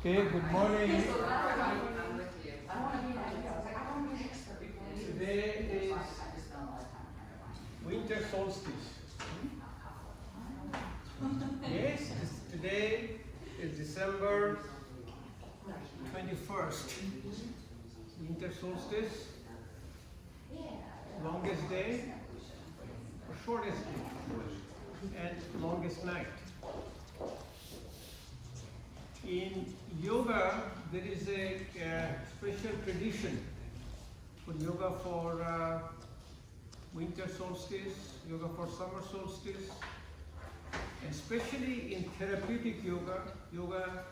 Okay, good morning. Today is winter solstice. Yes, today is December 21st. Winter solstice, longest day, or shortest day, and longest night. In yoga, there is a special tradition for yoga for winter solstice, yoga for summer solstice, and especially in therapeutic yoga,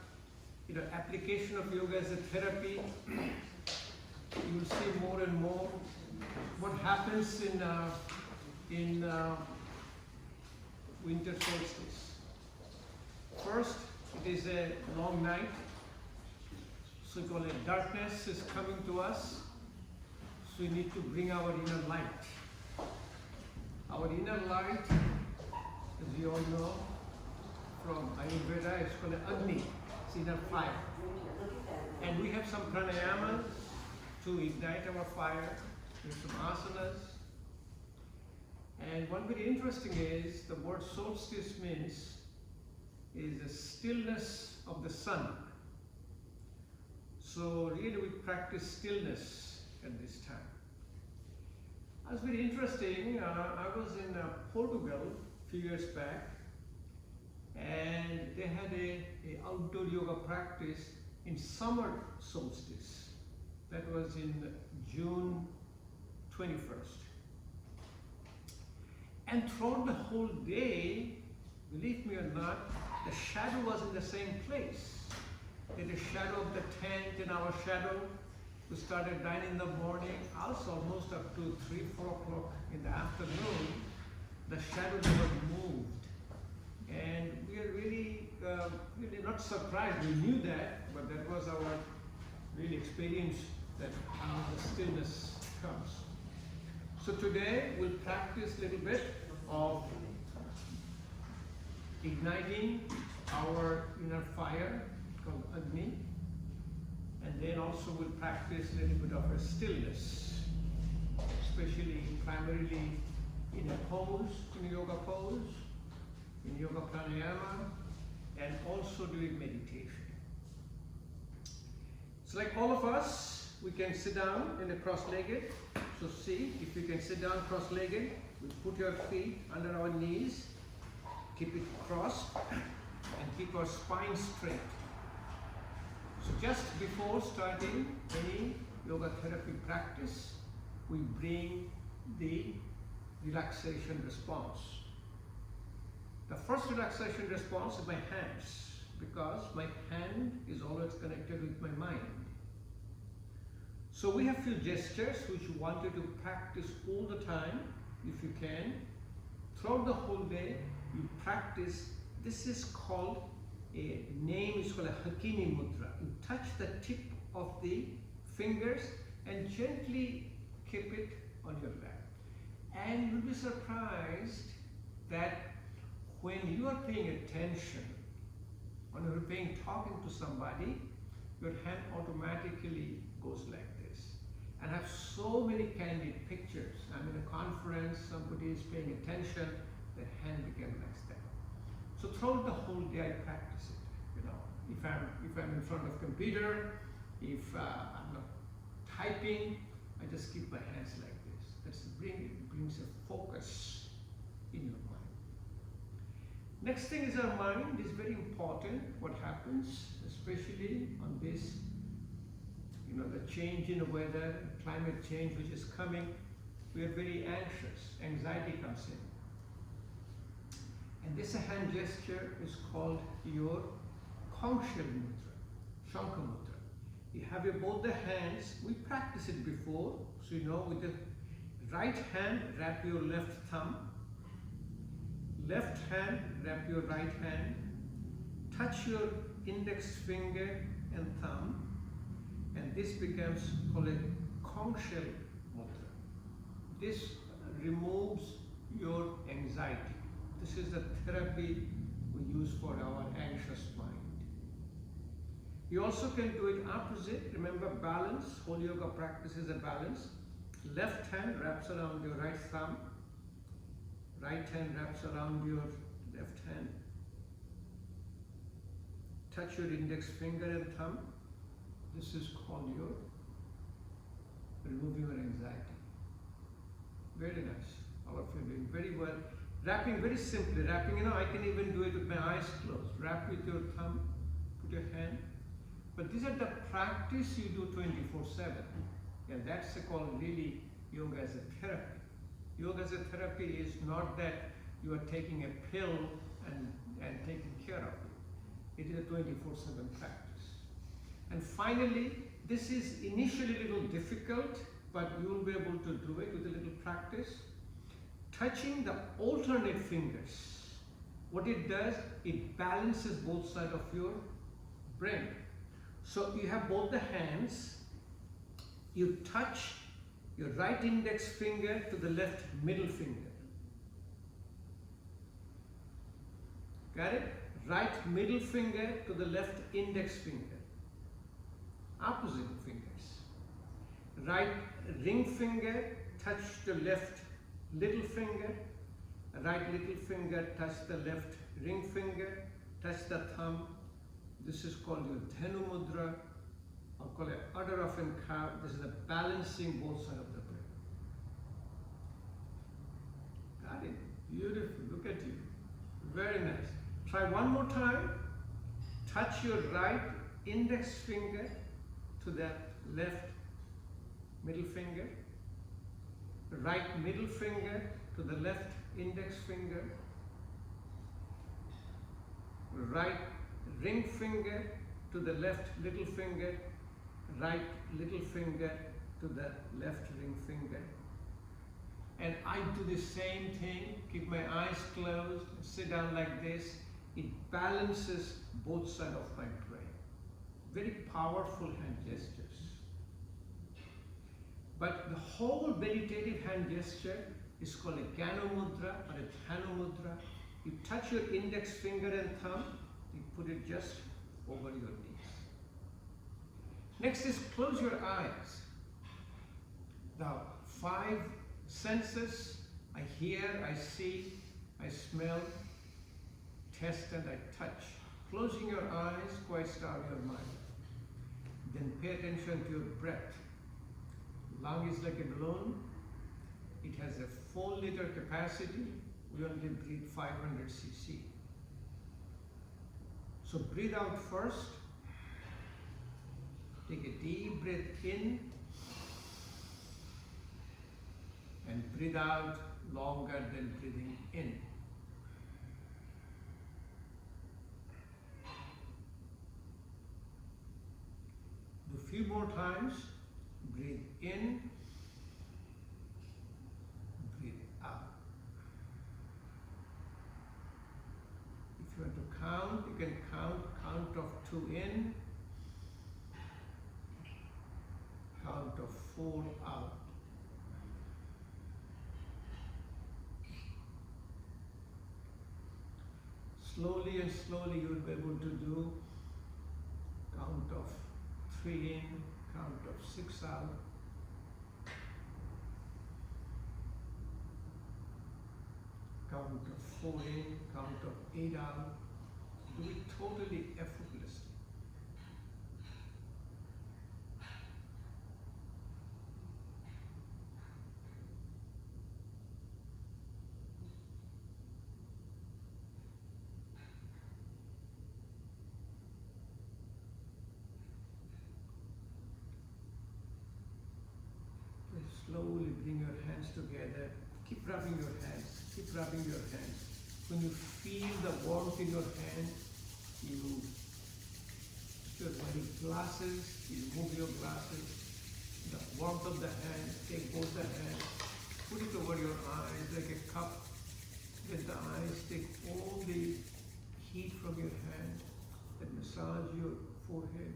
application of yoga as a therapy. You will see more and more what happens in winter solstice. First, it is a long night, so we call it darkness is coming to us, so we need to bring our inner light. Our inner light, as you all know, from Ayurveda, is called Agni, it's inner fire. And we have some pranayamas to ignite our fire, there's some asanas. And one very interesting is, the word solstice means is the stillness of the sun. So really we practice stillness at this time. It was very interesting. I was in Portugal a few years back, and they had a outdoor yoga practice in summer solstice. That was in June 21st. And throughout the whole day, believe me or not, the shadow was in the same place. In the shadow of the tent, in our shadow, we started 9 in the morning, also almost up to 3, 4 o'clock in the afternoon, the shadow never moved. And we are really not surprised. We knew that, but that was our real experience, that how the stillness comes. So today we'll practice a little bit of igniting our inner fire called Agni, and then also we'll practice a little bit of a stillness, especially primarily in a pose, in a yoga pose, in yoga pranayama, and also doing meditation. So like all of us, we can sit down in a cross-legged. So see, if you can sit down cross-legged, we put your feet under our knees, keep it crossed, and keep our spine straight. So just before starting any yoga therapy practice, we bring the relaxation response. The first relaxation response is my hands, because my hand is always connected with my mind. So we have few gestures which you want you to practice all the time, if you can. Throughout the whole day, you practice. This is called, a name is called a Hakini Mudra. You touch the tip of the fingers and gently keep it on your lap. And you'll be surprised that when you are paying attention, when you're talking to somebody, your hand automatically goes like this. And I have so many candid pictures. I'm in a conference, somebody is paying attention, the hand became like that. So throughout the whole day I practice it. If I'm in front of computer, if I'm not typing, I just keep my hands like this. It brings a focus in your mind. Next thing is our mind is very important. What happens, especially on this, the change in the weather, climate change which is coming, we are very anxious. Anxiety comes in. And this hand gesture is called your Kongshil Mudra, Shankha Mudra. You have both the hands. We practiced it before, so with the right hand, wrap your left thumb. Left hand, wrap your right hand. Touch your index finger and thumb. And this becomes called a Kongshil Mudra. This removes your anxiety. This is the therapy we use for our anxious mind. You also can do it opposite. Remember balance, whole yoga practice is a balance. Left hand wraps around your right thumb. Right hand wraps around your left hand. Touch your index finger and thumb. This is called your removing your anxiety. Very nice. All of you are doing very well. Wrapping very simply. Wrapping, I can even do it with my eyes closed. Wrap with your thumb, put your hand. But these are the practice you do 24/7. And that's called really yoga as a therapy. Yoga as a therapy is not that you are taking a pill and taking care of it. It is a 24/7 practice. And finally, this is initially a little difficult, but you will be able to do it with a little practice. Touching the alternate fingers. What it does, it balances both sides of your brain. So you have both the hands, you touch your right index finger to the left middle finger. Got it? Right middle finger to the left index finger. Opposite fingers. Right ring finger touch the left little finger. Right little finger touch the left ring finger. Touch the thumb. This is called your Dhanu Mudra. I'll call it udder of and cow. This is the balancing both sides of the brain. Got it? Beautiful. Look at you. Very nice. Try one more time. Touch your right index finger to that left middle finger. Right middle finger to the left index finger. Right ring finger to the left little finger. Right little finger to the left ring finger. And I do the same thing. Keep my eyes closed. Sit down like this. It balances both sides of my brain. Very powerful hand gestures. But the whole meditative hand gesture is called a Gana Mudra or a Dhanu Mudra. You touch your index finger and thumb. You put it just over your knees. Next is close your eyes. Now, 5 senses. I hear, I see, I smell, test and I touch. Closing your eyes, quiet down your mind. Then pay attention to your breath. Lung is like a balloon. It has a 4-liter capacity. We only breathe 500 cc. So breathe out first. Take a deep breath in. And breathe out longer than breathing in. Do a few more times. Breathe in. Breathe out. If you want to count, you can count of 2 in, count of 4 out. Slowly and slowly you will be able to do count of 3 in, count of 6 out. Count of 4 in, count of 8 out. Do it totally effortlessly. Slowly bring your hands together. Keep rubbing your hands. Keep rubbing your hands. When you feel the warmth in your hand, you put your wearing glasses, you move your glasses. The warmth of the hand, take both the hands, put it over your eyes like a cup. With the eyes, take all the heat from your hand and massage your forehead,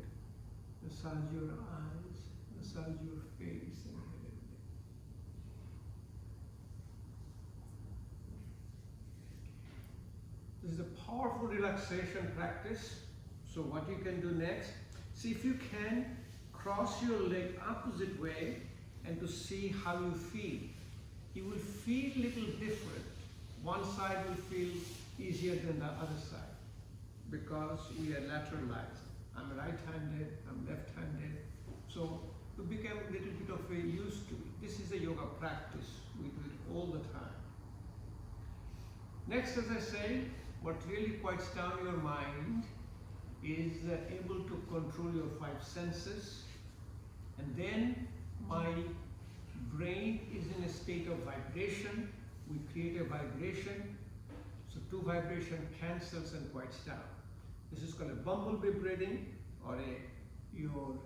massage your eyes, massage your face and head. This is a powerful relaxation practice. So what you can do next, See if you can cross your leg opposite way and to see how you feel. You will feel little different. One side will feel easier than the other side because we are lateralized. I'm right-handed, I'm left-handed. So to become a little bit of a used to it. This is a yoga practice. We do it all the time. Next, as I say, what really quiets down your mind is able to control your five senses. And then my brain is in a state of vibration. We create a vibration. So two vibration cancels and quiets down. This is called a bumblebee breathing or your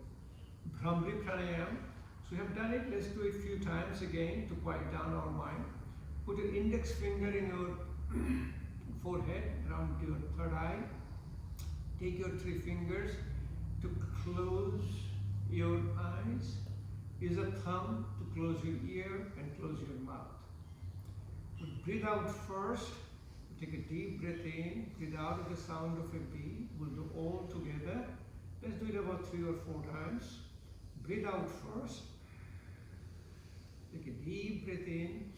Brahmari pranayam. So we have done it. Let's do it a few times again to quiet down our mind. Put your index finger in your forehead, around your third eye. Take your three fingers to close your eyes. Use a thumb to close your ear and close your mouth. Breathe out first. Take a deep breath in. Breathe out with the sound of a bee. We'll do all together. Let's do it about 3 or 4 times. Breathe out first. Take a deep breath in.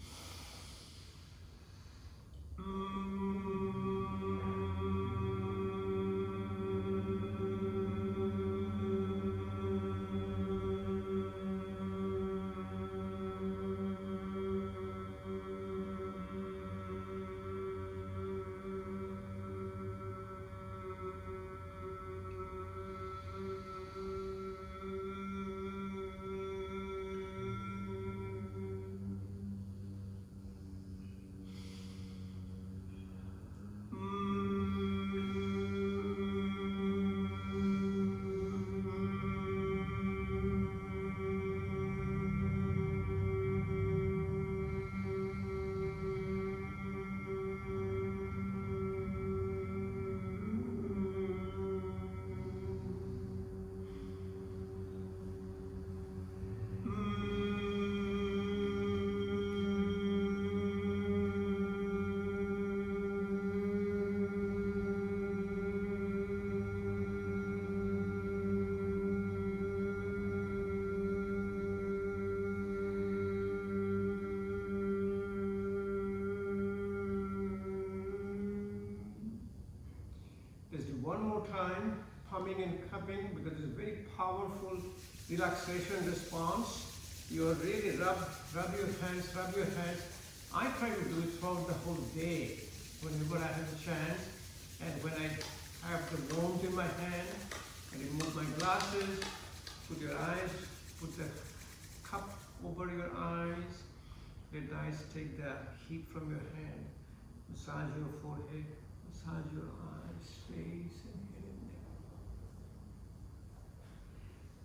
One more time, humming and cupping, because it's a very powerful relaxation response. You really rub your hands, rub your hands. I try to do it throughout the whole day, whenever I have a chance. And when I have the warmth in my hand, I remove my glasses, put your eyes, put the cup over your eyes. Very nice, take the heat from your hand, massage your forehead, massage your eyes, face, and here and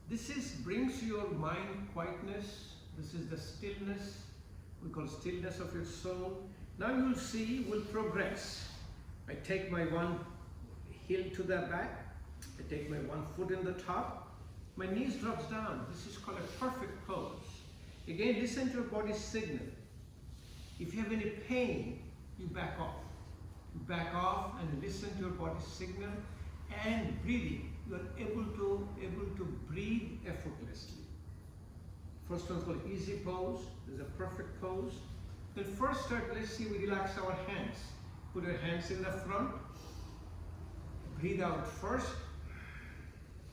there. This brings your mind quietness. This is the stillness. We call stillness of your soul. Now you'll see, we'll progress. I take my one heel to the back. I take my one foot in the top. My knees drops down. This is called a perfect pose. Again, listen to your body's signal. If you have any pain, you back off. You back off and listen to your body's signal. And breathing, you are able to breathe effortlessly. First one's called easy pose. There's a perfect pose. Then first start, let's see, we relax our hands. Put your hands in the front. Breathe out first.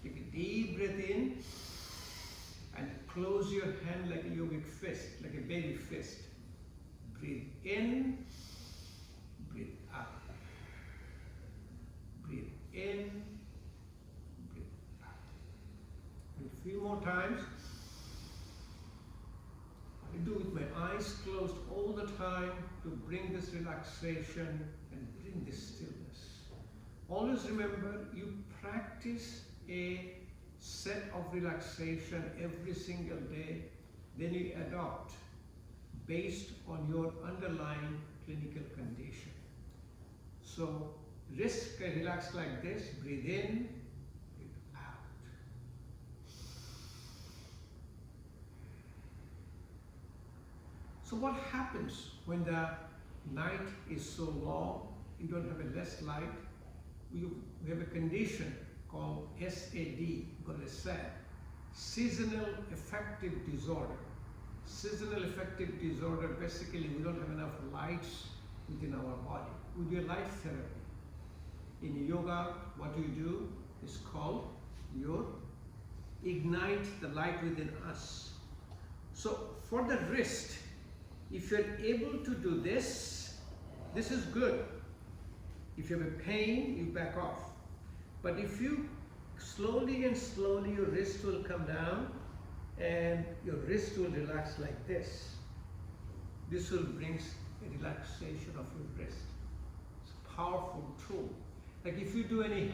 Take a deep breath in. And close your hand like a yogic fist, like a baby fist. Breathe in. Breathe out. Breathe in. Breathe out. And a few more times. I do with my eyes closed all the time to bring this relaxation and bring this stillness. Always remember, you practice a set of relaxation every single day, then you adopt based on your underlying clinical condition. So wrist can relax like this, breathe in, breathe out. So what happens when the night is so long, you don't have a less light, we have a condition called SAD, called a SAD, seasonal affective disorder. Seasonal affective disorder, basically we don't have enough lights within our body. We do light therapy. In yoga, what you do is called your ignite the light within us. So for the wrist, if you're able to do this, this is good. If you have a pain, you back off. But if you slowly and slowly, your wrist will come down and your wrist will relax like this. This will bring a relaxation of your wrist. It's a powerful tool. Like if you do any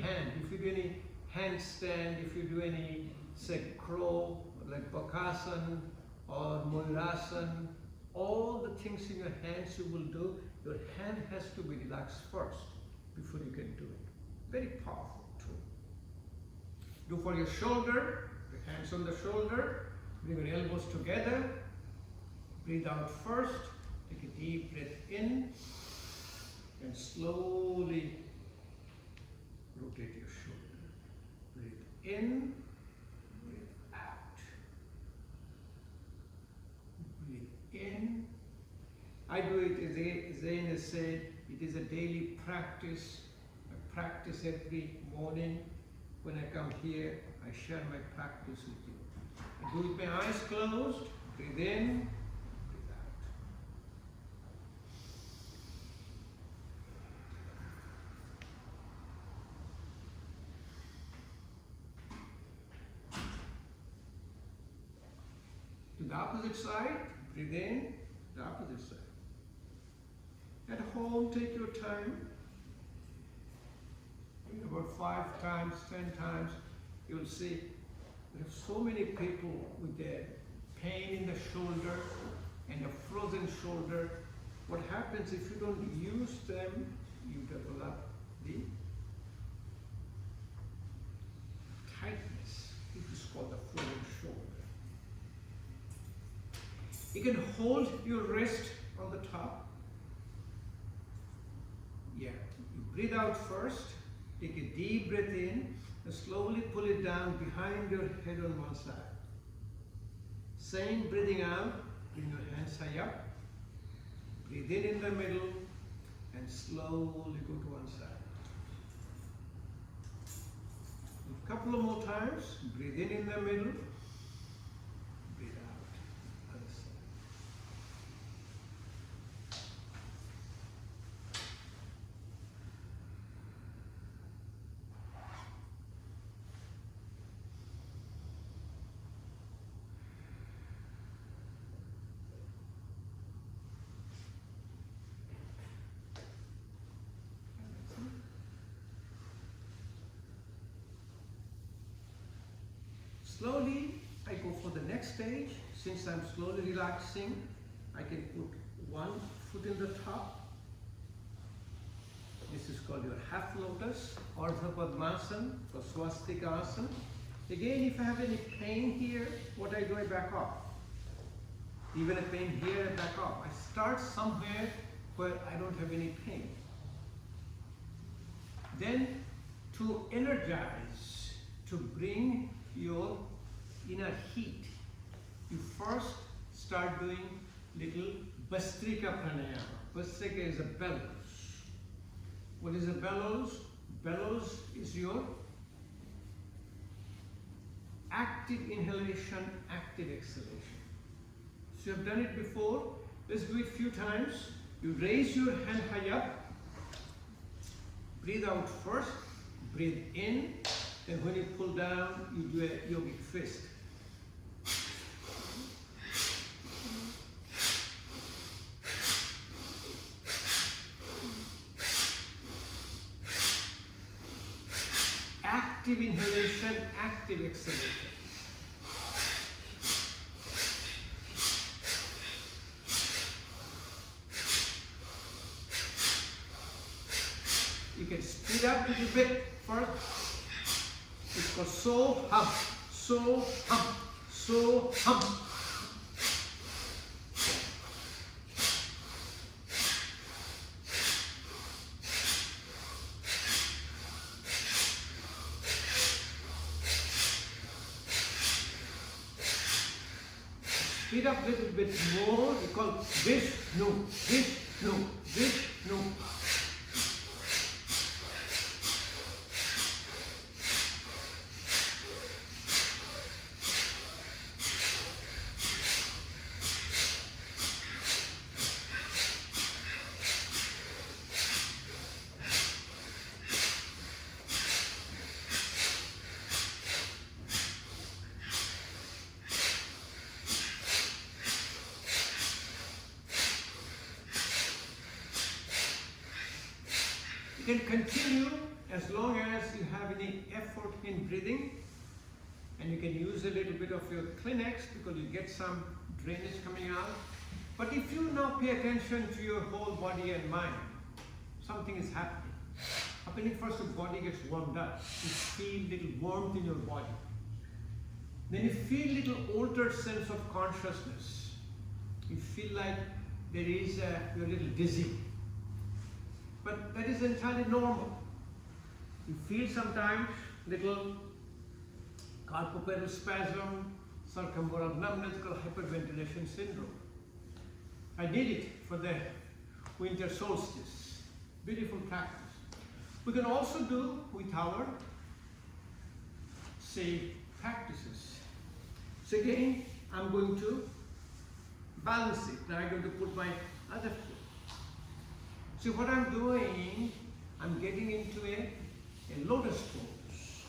handstand, if you do any, say, crow, like Bakasana or Mayurasana, all the things in your hands you will do, your hand has to be relaxed first before you can do it. Very powerful tool. Do for your shoulder, your hands on the shoulder, bring your elbows together, breathe out first, take a deep breath in, and slowly rotate your shoulder. Breathe in, breathe out. Breathe in. I do it, as Zain has said, it is a daily practice. I practice every morning. When I come here, I share my practice with you. I do it with my eyes closed, breathe in, breathe out. To the opposite side, breathe in, the opposite side. At home, take your time. About 5 times, 10 times, you will see there are so many people with their pain in the shoulder and a frozen shoulder. What happens if you don't use them, you develop the tightness. It is called the frozen shoulder. You can hold your wrist on the top. Yeah, you breathe out first. Take a deep breath in and slowly pull it down behind your head on one side. Same breathing out, bring your hands high up. Breathe in the middle and slowly go to one side. A couple of more times, breathe in the middle, breathe out, other side. Slowly, I go for the next stage. Since I'm slowly relaxing, I can put one foot in the top. This is called your half lotus, Ardha Padmasana, or Swastika Asana. Again, if I have any pain here, what I do, I back off. Even a pain here, I back off. I start somewhere where I don't have any pain. Then, to energize, to bring your inner heat, you first start doing little Bastrika Pranayama. Bastrika is a bellows. What is a bellows? Bellows is your active inhalation, active exhalation. So you have done it before. Let's do it a few times. You raise your hand high up. Breathe out first. Breathe in. Then when you pull down, you do a yogic fist. Active inhalation, active exhalation. You can speed up a little bit first. It's called so hum, so hum, so hum. Speed up a little bit more. We call Vishnu, Vishnu, Vishnu. You can continue as long as you have any effort in breathing, and you can use a little bit of your Kleenex because you get some drainage coming out. But if you now pay attention to your whole body and mind, something is happening. First, the body gets warmed up. You feel little warmth in your body. Then you feel little altered sense of consciousness. You feel like you're a little dizzy. But that is entirely normal. You feel sometimes little carpopelvic spasm, circummoral numbness called hyperventilation syndrome. I did it for the winter solstice. Beautiful practice. We can also do with our, say, practices. So again, I'm going to balance it. Now I'm going to put my other foot. See what I'm doing, I'm getting into a lotus pose.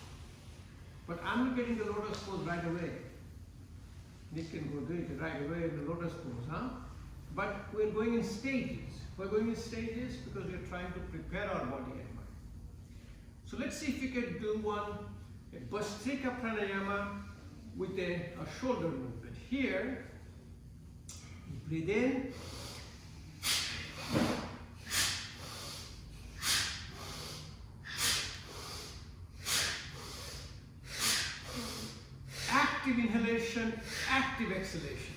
But I'm not getting the lotus pose right away. Nick can go do it right away in the lotus pose, huh? But we're going in stages. We're going in stages because we're trying to prepare our body and mind. So let's see if we can do a Bhastrika pranayama with a shoulder movement. Here, breathe in. Active inhalation, active exhalation.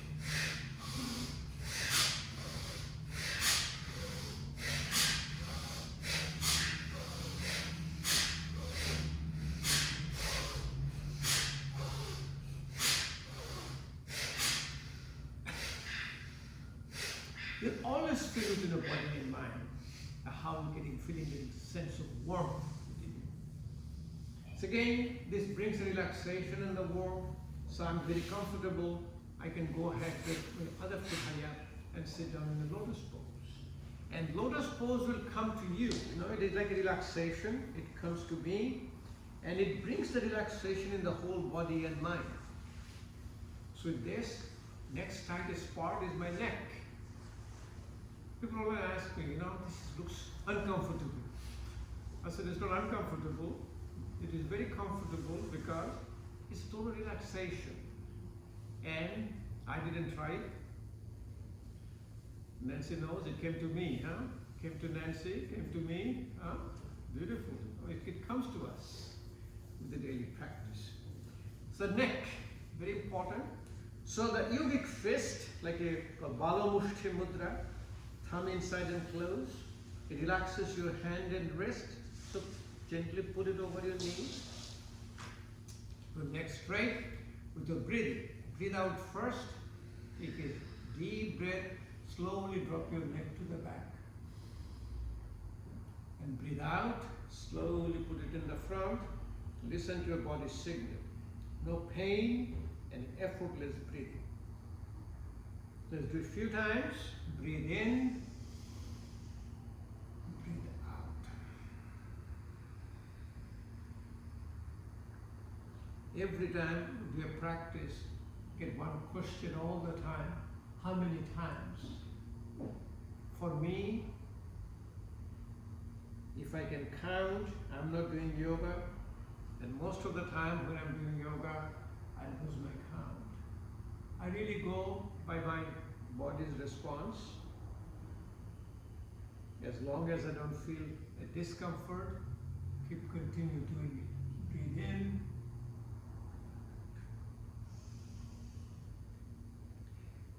You always feel it in the body and mind, how you're feeling a sense of warmth within you. So again, this brings a relaxation and the warmth. So I'm very comfortable. I can go ahead with my other foot high up and sit down in the lotus pose. And lotus pose will come to you. You know, it is like a relaxation. It comes to me, and it brings the relaxation in the whole body and mind. So this next tightest part is my neck. People always ask me, this looks uncomfortable. I said it's not uncomfortable. It is very comfortable because it's total relaxation. And I didn't try it. Nancy knows it came to me, huh? Came to Nancy, came to me, huh? Beautiful. It comes to us with the daily practice. So neck, very important. So the yogic fist, like a Bala Mushti Mudra, thumb inside and close. It relaxes your hand and wrist. So gently put it over your knees. Your neck straight with your breathing. Breathe out first. Take a deep breath. Slowly drop your neck to the back. And breathe out. Slowly put it in the front. Listen to your body's signal. No pain and effortless breathing. Let's do it a few times. Breathe in. Breathe out. Every time we do a practice, get one question all the time. How many times? For me, if I can count, I'm not doing yoga, and most of the time when I'm doing yoga, I lose my count. I really go by my body's response. As long as I don't feel a discomfort, continue doing it. Breathe in.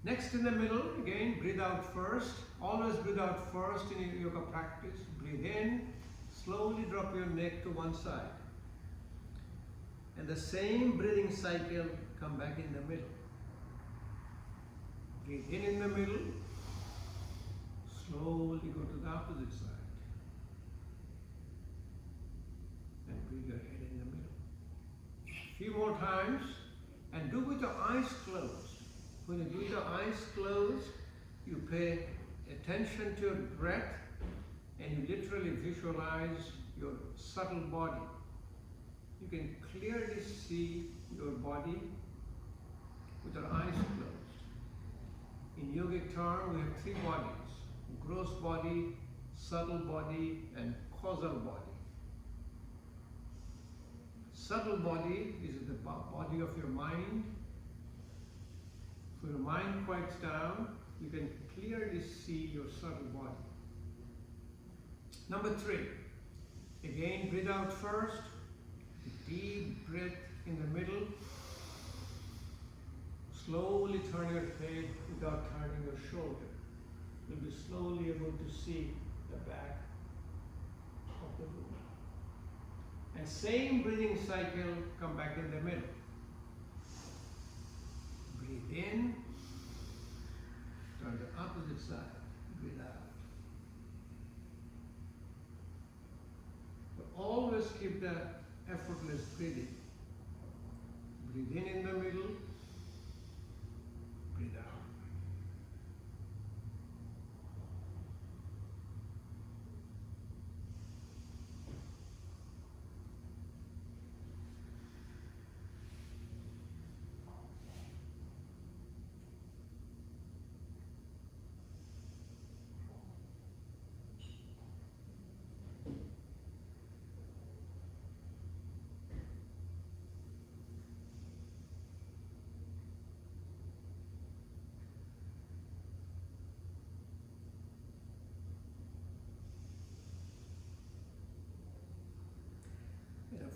Next in the middle, again, breathe out first. Always breathe out first in your yoga practice. Breathe in. Slowly drop your neck to one side. And the same breathing cycle, come back in the middle. Breathe in the middle. Slowly go to the opposite side. And bring your head in the middle. A few more times. And do with the eyes closed. When you do the eyes closed, you pay attention to your breath and you literally visualize your subtle body. You can clearly see your body with your eyes closed. In yogic term, we have three bodies: gross body, subtle body, and causal body. Subtle body is the body of your mind. If your mind quiets down, you can clearly see your subtle body. Number 3, again breathe out first, deep breath in the middle. Slowly turn your head without turning your shoulder. You'll be slowly able to see the back of the room. And same breathing cycle, come back in the middle. Breathe in, turn the opposite side, breathe out. But always keep the effortless breathing. Breathe in the middle, breathe out.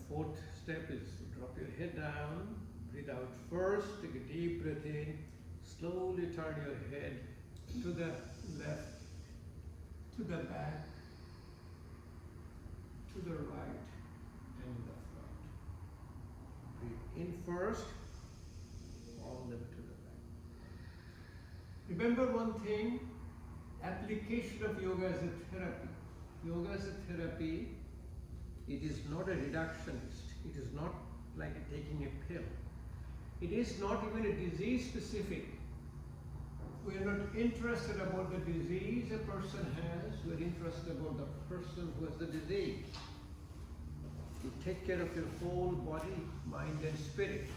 Fourth step is drop your head down, breathe out first, take a deep breath in, slowly turn your head to the left, to the back, to the right, and the front. Breathe in first, all the way to the back. Remember one thing, application of yoga as a therapy. Yoga as a therapy, it is not a reductionist. It is not like taking a pill. It is not even a disease specific. We are not interested about the disease a person has. We are interested about the person who has the disease. You take care of your whole body, mind and spirit.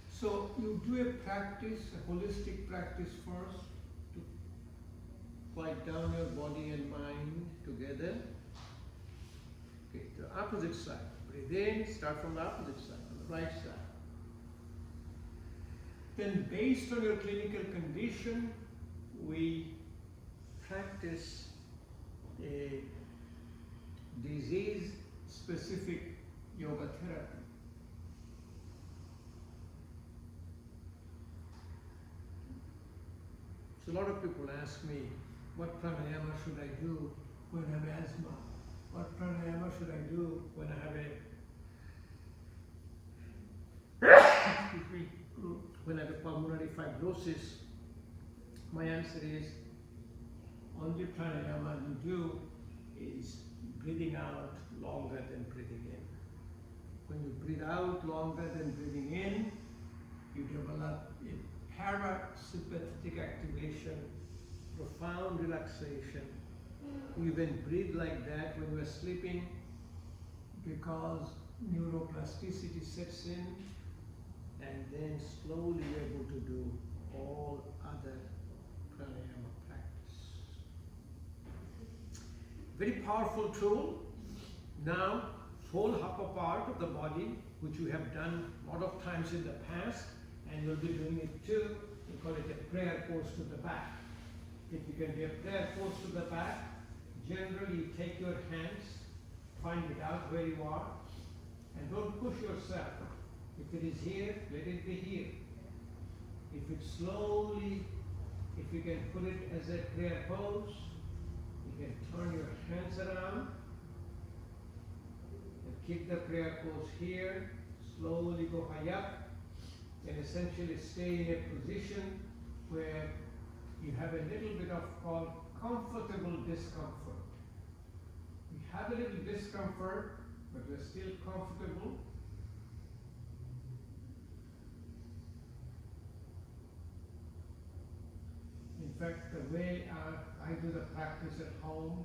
So you do a practice, a holistic practice first to quiet down your body and mind together. Okay, the opposite side. Breathe in, start from the opposite side, on the right side. Then based on your clinical condition, we practice a disease-specific yoga therapy. So a lot of people ask me, what pranayama should I do when I have asthma? What pranayama should I do when I have when I have a pulmonary fibrosis? My answer is, only pranayama you do is breathing out longer than breathing in. When you breathe out longer than breathing in, you develop a parasympathetic activation, profound relaxation. You even breathe like that when you are sleeping because neuroplasticity sets in, and then slowly you're able to do all other pranayama practice. Very powerful tool. Now, whole upper part of the body, which you have done a lot of times in the past, and you'll be doing it too. We call it a prayer pose to the back. If you can do a prayer pose to the back, generally you take your hands, find it out where you are, and don't push yourself. If it is here, let it be here. If it's slowly, if you can put it as a prayer pose, you can turn your hands around and keep the prayer pose here. Slowly go high up and essentially stay in a position where you have a little bit of called comfortable discomfort. We have a little discomfort, but we're still comfortable. In fact, the way I do the practice at home,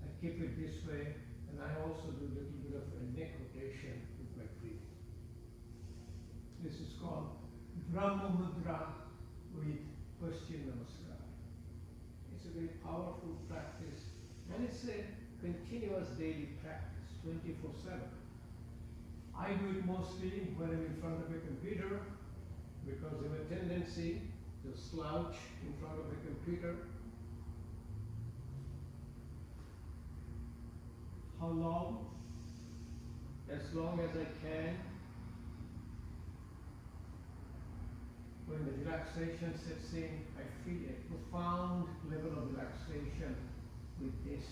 I keep it this way, and I also do a little bit of a neck rotation with my breathing. This is called Brahma Mudra with Paschim Namaskar. It's a very powerful practice, and it's a continuous daily practice, 24/7. I do it mostly when I'm in front of a computer, because I have a tendency to slouch in front of the computer. How long? As long as I can. When the relaxation sets in, I feel a profound level of relaxation with this.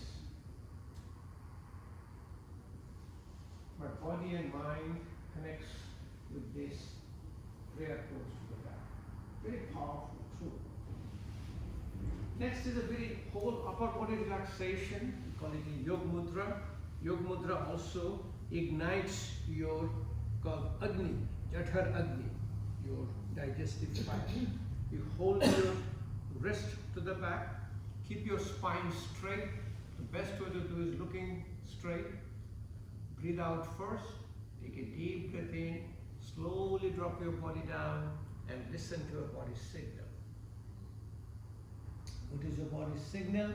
My body and mind connects with this prayer pose to the back. Very powerful, true. Next is a very whole upper body relaxation. We call it a Yoga Mudra. Yoga Mudra also ignites your called Agni, Jathar Agni, your digestive fire. You hold your wrist to the back, keep your spine straight. The best way to do is looking straight. Breathe out first, take a deep breath in, slowly drop your body down and listen to your body's signal. What is your body's signal?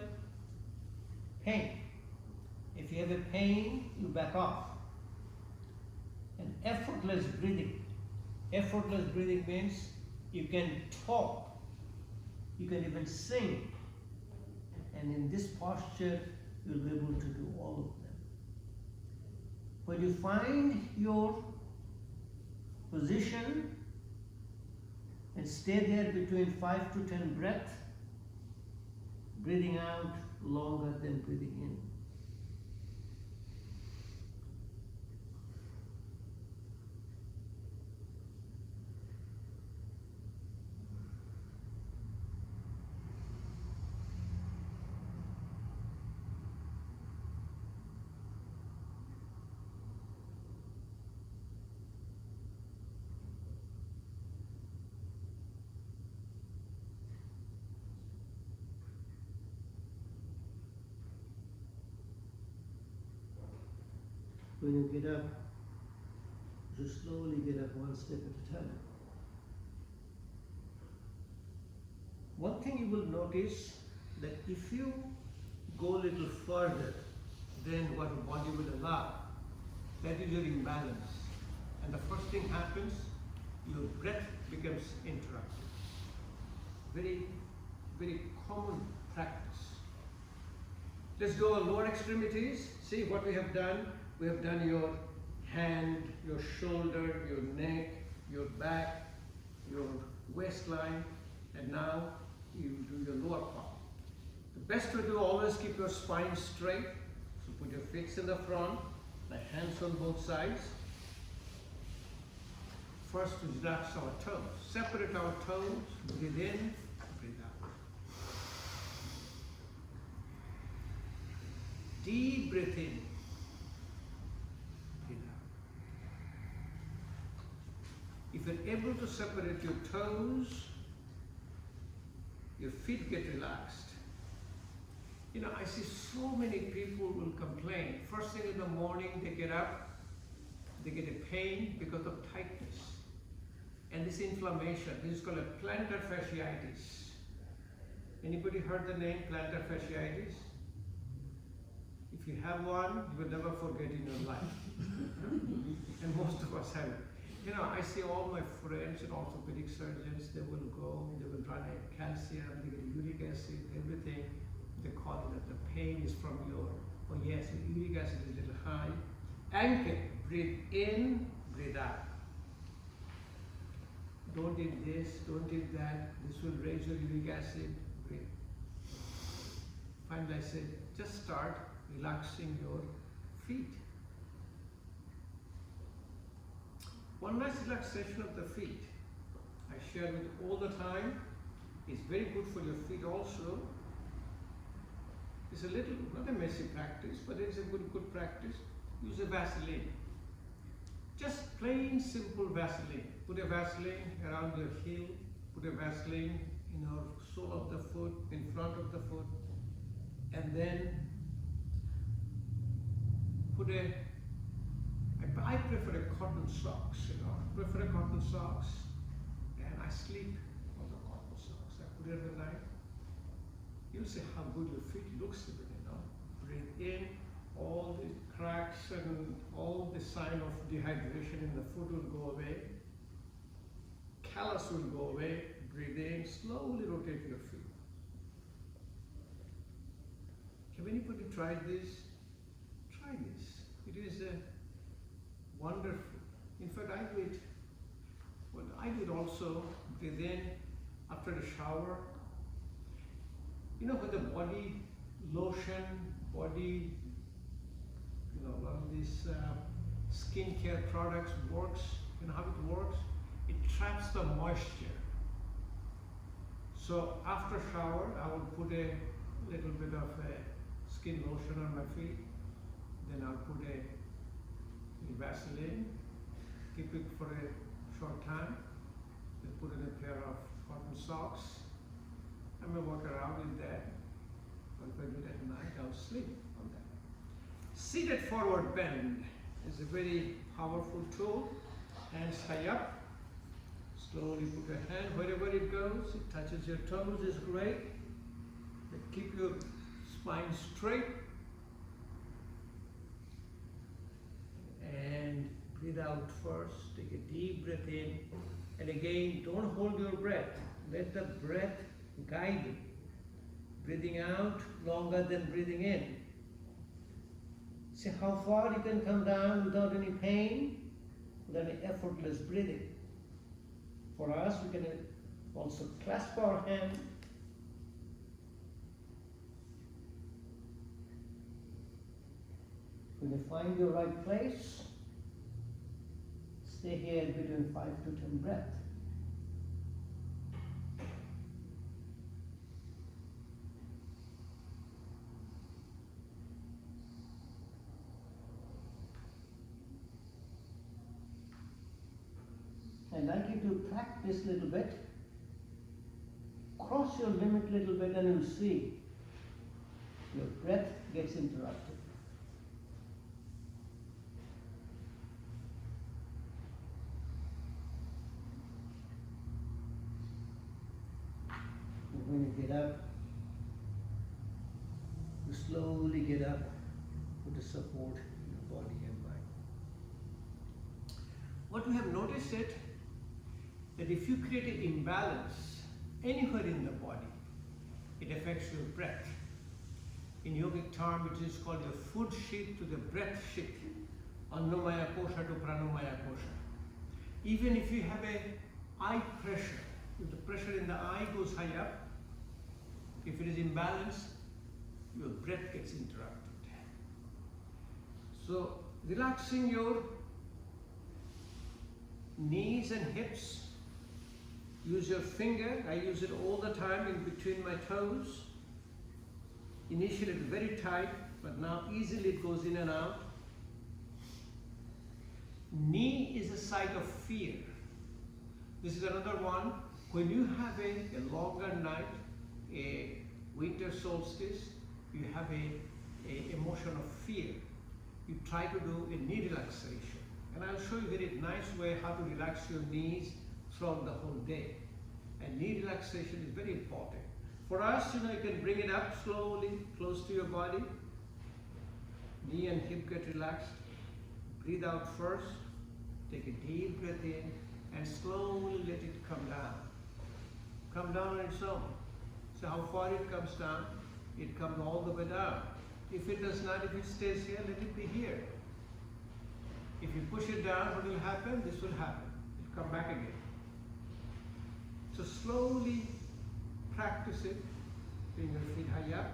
Pain. If you have a pain, you back off. And effortless breathing. Effortless breathing means you can talk, you can even sing, and in this posture you'll be able to do all of them. When you find your position and stay there between 5 to 10 breaths, breathing out longer than breathing in. When you get up, just slowly get up one step at a time. One thing you will notice that if you go a little further than what your body will allow, that is your imbalance. And the first thing happens, your breath becomes interrupted. Very, very common practice. Let's do our lower extremities. See what we have done. We have done your hand, your shoulder, your neck, your back, your waistline, and now you do your lower part. The best way to always keep your spine straight. So put your feet in the front, the hands on both sides. First, relax our toes. Separate our toes. Breathe in, breathe out. Deep breath in. If you're able to separate your toes, your feet get relaxed. You know, I see so many people will complain. First thing in the morning, they get up, they get a pain because of tightness. And this inflammation, this is called a plantar fasciitis. Anybody heard the name plantar fasciitis? If you have one, you will never forget in your life. And most of us have it. You know, I see all my friends and orthopedic surgeons, they will go, they will run a calcium, they get uric acid, everything. They call it that the pain is from your, oh yes, your uric acid is a little high. Anchor, breathe in, breathe out. Don't eat this, don't eat that, this will raise your uric acid, breathe. Finally I said, just start relaxing your feet. One nice relaxation of the feet. share with all the time. It's very good for your feet also. It's a little, not a messy practice, but it's a good practice. Use a Vaseline. Just plain simple Vaseline. Put a Vaseline around your heel. Put a Vaseline in your sole of the foot, in front of the foot. And then put I prefer a cotton socks, I prefer a cotton socks. And I sleep on the cotton socks. I put it at night. You'll see how good your feet looks to it, Breathe in, all the cracks and all the sign of dehydration in the foot will go away. Callus will go away. Breathe in, slowly rotate your feet. Have anybody tried this? Try this. It is wonderful. In fact, I do it. Well, I do it also. Breathe in after the shower. When the body lotion, body, a lot of these skincare products works. You know how it works? It traps the moisture. So after shower, I will put a little bit of skin lotion on my feet. Then I'll put a Vaseline, keep it for a short time. Then put in a pair of cotton socks. I may walk around with that. Or if I do it at night, I'll sleep on that. Seated forward bend is a very powerful tool. Hands high up. Slowly put your hand wherever it goes. It touches your toes is great. But keep your spine straight. And breathe out first. Take a deep breath in. And again, don't hold your breath. Let the breath guide you. Breathing out longer than breathing in. See how far you can come down without any pain, without any effortless breathing. For us, we can also clasp our hand. When you find your right place, stay here between 5 to 10 breaths. I'd like you to practice a little bit. Cross your limit a little bit and you'll see your breath gets interrupted. And when you get up, you slowly get up with the support in your body and mind. What we have noticed is that if you create an imbalance anywhere in the body, it affects your breath. In yogic term, it is called your food sheath to the breath sheath, annamaya kosha to pranamaya kosha. Even if you have a eye pressure, if the pressure in the eye goes high up, if it is imbalanced, your breath gets interrupted. So relaxing your knees and hips. Use your finger. I use it all the time in between my toes. Initially it's very tight, but now easily it goes in and out. Knee is a site of fear. This is another one. When you have a longer night, a winter solstice, you have a emotion of fear. You try to do a knee relaxation. And I'll show you a very nice way how to relax your knees throughout the whole day. And knee relaxation is very important. For us, you can bring it up slowly, close to your body. Knee and hip get relaxed. Breathe out first. Take a deep breath in and slowly let it come down. Come down on its own. So how far it comes down? It comes all the way down. If it does not, if it stays here, let it be here. If you push it down, what will happen? This will happen. It will come back again. So slowly practice it. Bring your feet high up,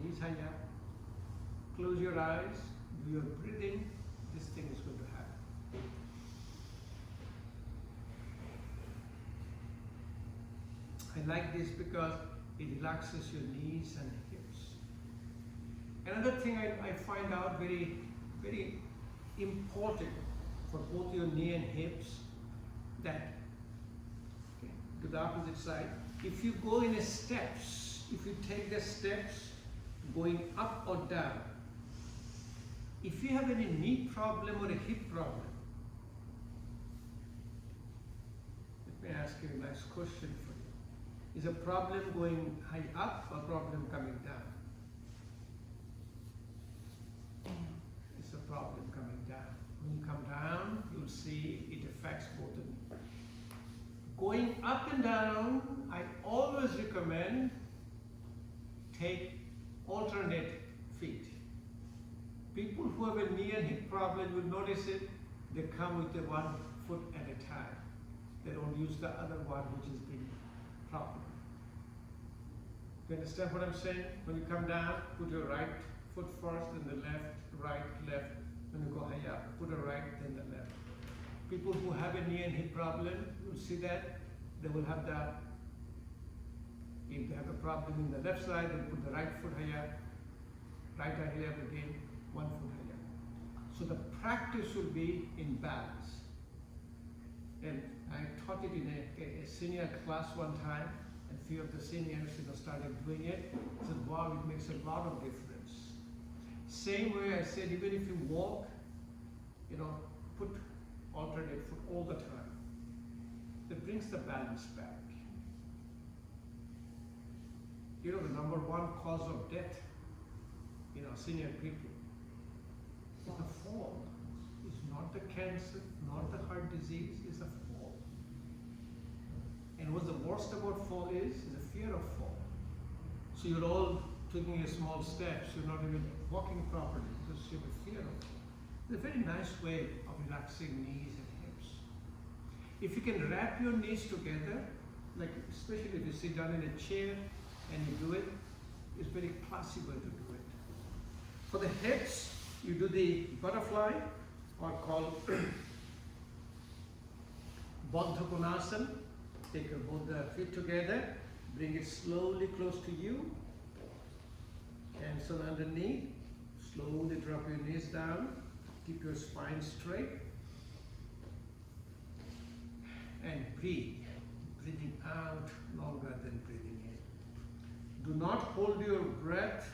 knees high up. Close your eyes. Do your breathing. This thing is going to happen. I like this because it relaxes your knees and hips. Another thing I find out very, very important for both your knee and hips, that, okay, to the opposite side, if you go in a steps, if you take the steps going up or down, if you have any knee problem or a hip problem, let me ask you a nice question for you. Is a problem going high up or problem coming down? It's a problem coming down. When you come down, you'll see it affects both of you. Going up and down, I always recommend take alternate feet. People who have a knee and hip problem will notice it. They come with the one foot at a time. They don't use the other one, which is the problem. You understand what I'm saying? When you come down, put your right foot first, then the left, right, left. When you go high up, put a right, then the left. People who have a knee and hip problem, you'll see that they will have that. If they have a problem in the left side, they'll put the right foot higher, right higher again, one foot higher. So the practice will be in balance. And I taught it in a senior class one time, and few of the seniors started doing it. I said, wow, it makes a lot of difference. Same way I said, even if you walk, put alternate foot all the time. That brings the balance back. The number one cause of death in our senior people is the fall. It's not the cancer, not the heart disease, it's the fall. And what the worst about fall is the fear of fall. So you're all taking a small steps, you're not even walking properly because you have a fear of fall. It's a very nice way of relaxing knees and hips. If you can wrap your knees together, like especially if you sit down in a chair and you do it, it's very classy way to do it. For the hips, you do the butterfly, or called Baddha Konasana. Take both the feet together, bring it slowly close to you, cancel underneath, slowly drop your knees down, keep your spine straight, and breathe, breathing out longer than breathing in. Do not hold your breath,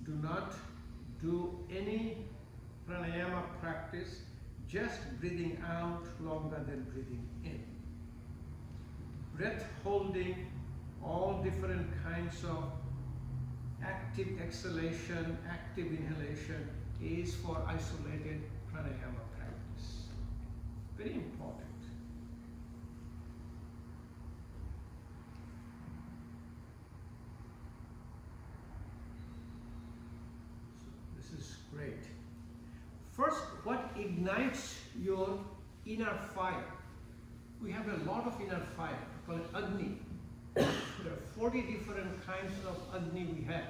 do not do any pranayama practice, just breathing out longer than breathing in. Breath holding, all different kinds of active exhalation, active inhalation is for isolated pranayama practice. Very important. So this is great. First, what ignites your inner fire? We have a lot of inner fire, called Agni. There are 40 different kinds of Agni we have,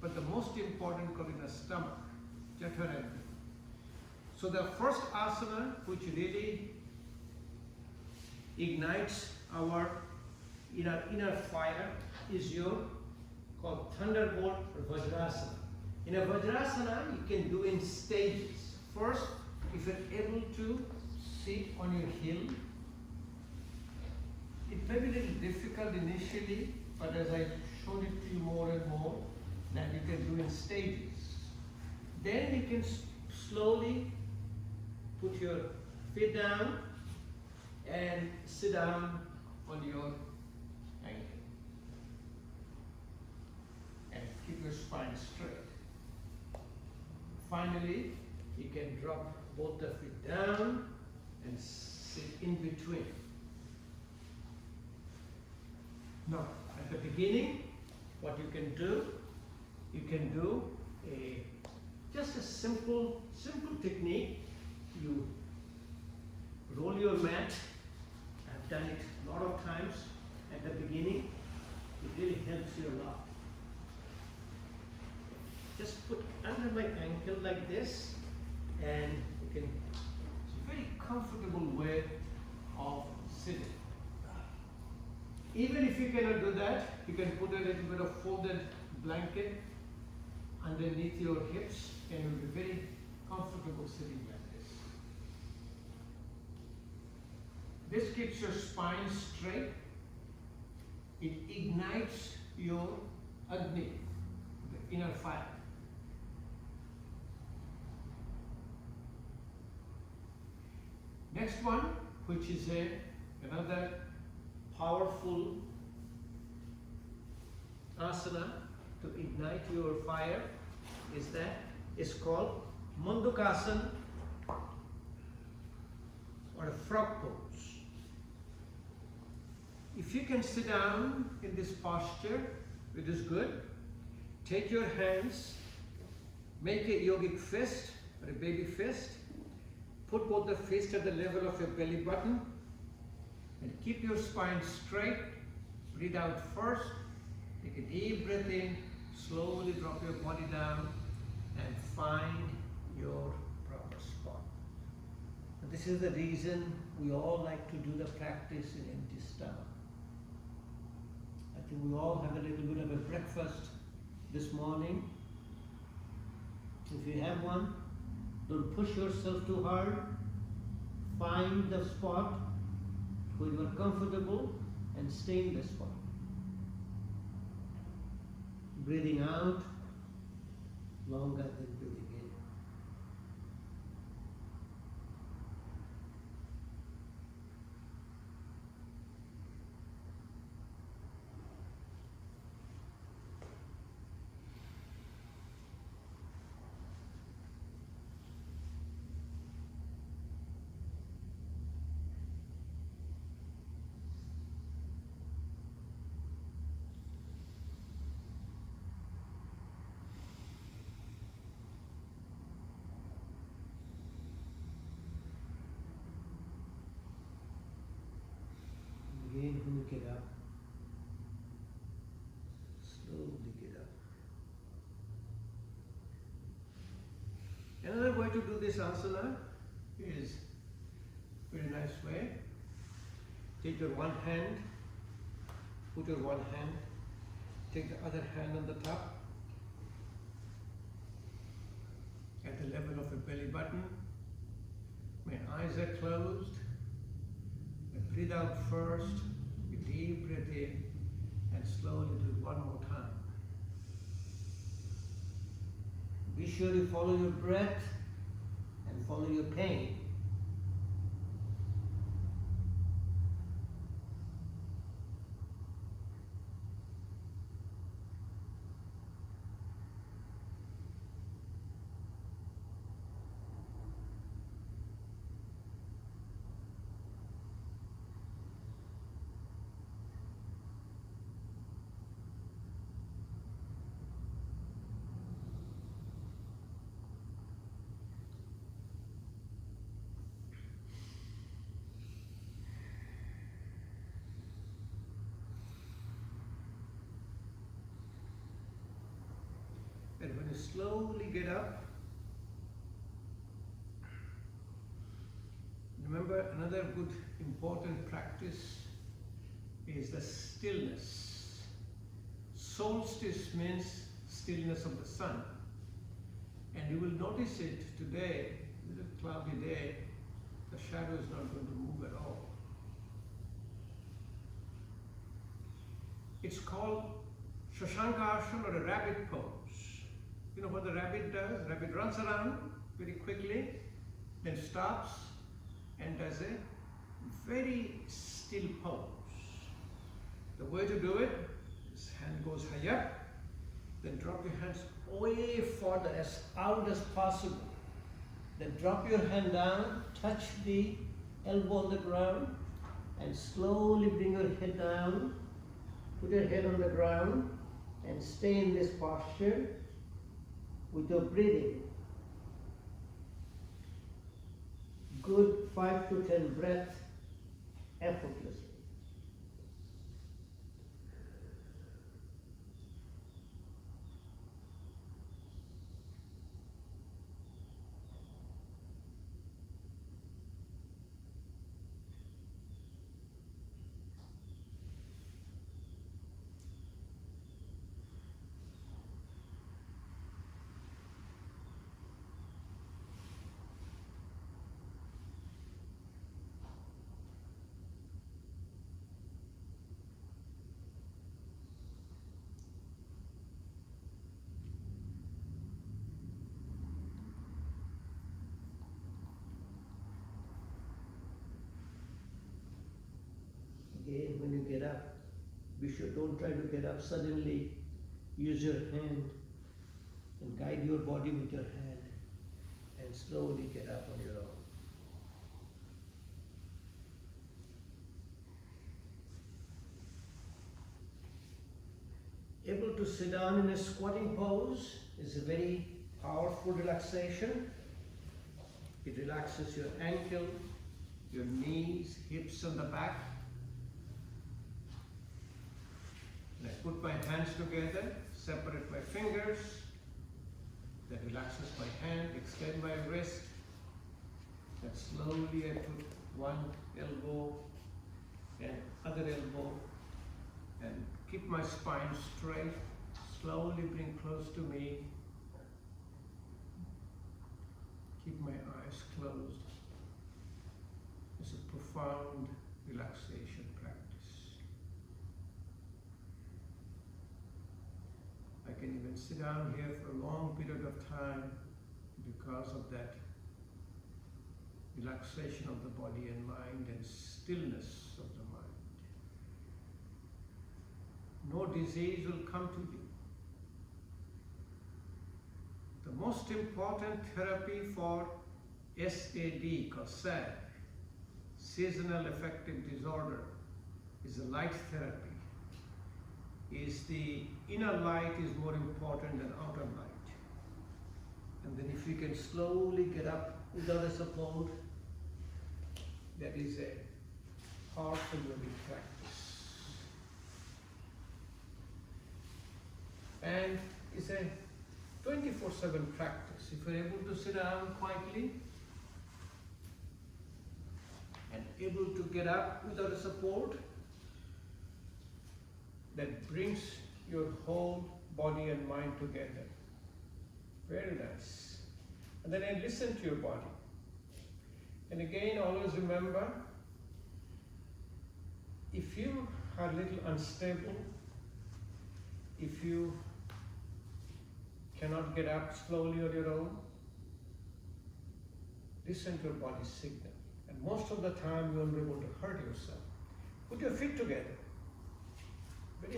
but the most important called in the stomach, Jathara. So the first asana, which really ignites our inner fire, is your called Thunderbolt or Vajrasana. In a Vajrasana, you can do in stages. First, if you're able to sit on your heel, it may be a little difficult initially, but as I showed it to you more and more, that you can do in stages. Then you can slowly put your feet down and sit down on your ankle. And keep your spine straight. Finally, you can drop both the feet down and sit in between. Now, at the beginning, what you can do just a simple technique. You roll your mat. I've done it a lot of times at the beginning. It really helps you a lot. Just put under my ankle like this, and you can, it's a very comfortable way of sitting. Even if you cannot do that, you can put a little bit of folded blanket underneath your hips and you'll be very comfortable sitting like this. This keeps your spine straight. It ignites your Agni, the inner fire. Next one, which is another powerful asana to ignite your fire, is called Mandukasana or a frog pose. If you can sit down in this posture, it is good. Take your hands, make a yogic fist or a baby fist. Put both the fists at the level of your belly button and keep your spine straight. Breathe out first. Take a deep breath in. Slowly drop your body down and find your proper spot. And this is the reason we all like to do the practice in empty stomach. I think we all have a little bit of a breakfast this morning. If you have one, don't push yourself too hard. Find the spot where you are comfortable and stay in the spot. Breathing out longer than breathing in. Again, when you get up, slowly get up. Another way to do this asana is very nice way. Take your one hand, put your one hand, take the other hand on the top, at the level of your belly button. My eyes are closed. Breathe out first, a deep breath in, and slowly do it one more time. Be sure you follow your breath and follow your pain. And when you slowly get up, remember another good important practice is the stillness. Solstice means stillness of the sun. And you will notice it today, it's a cloudy day, the shadow is not going to move at all. It's called Shashankasana or a rabbit pose. You know what the rabbit does? The rabbit runs around very quickly, then stops and does a very still pose. The way to do it, this hand goes high up, then drop your hands way further, as out as possible. Then drop your hand down, touch the elbow on the ground, and slowly bring your head down. Put your head on the ground and stay in this posture with your breathing. Good 5 to 10 breaths effortlessly. Again, when you get up, be sure don't try to get up suddenly. Use your hand and guide your body with your hand and slowly get up on your own. Able to sit down in a squatting pose is a very powerful relaxation. It relaxes your ankle, your knees, hips on the back. And I put my hands together, separate my fingers. That relaxes my hand, extend my wrist. And slowly I put one elbow and other elbow and keep my spine straight. Slowly bring close to me. Keep my eyes closed. It's a profound relaxation practice. I can even sit down here for a long period of time because of that relaxation of the body and mind and stillness of the mind. No disease will come to you. The most important therapy for SAD, called SAD, seasonal affective disorder, is a light therapy. Is the inner light is more important than outer light. And then if you can slowly get up without a support, that is a powerful yogic practice. And it's a 24/7 practice. If you're able to sit down quietly and able to get up without a support, that brings your whole body and mind together. Very nice. And then I listen to your body. And again, always remember, if you are a little unstable, if you cannot get up slowly on your own, listen to your body's signal. And most of the time, you won't be able to hurt yourself. Put your feet together. Very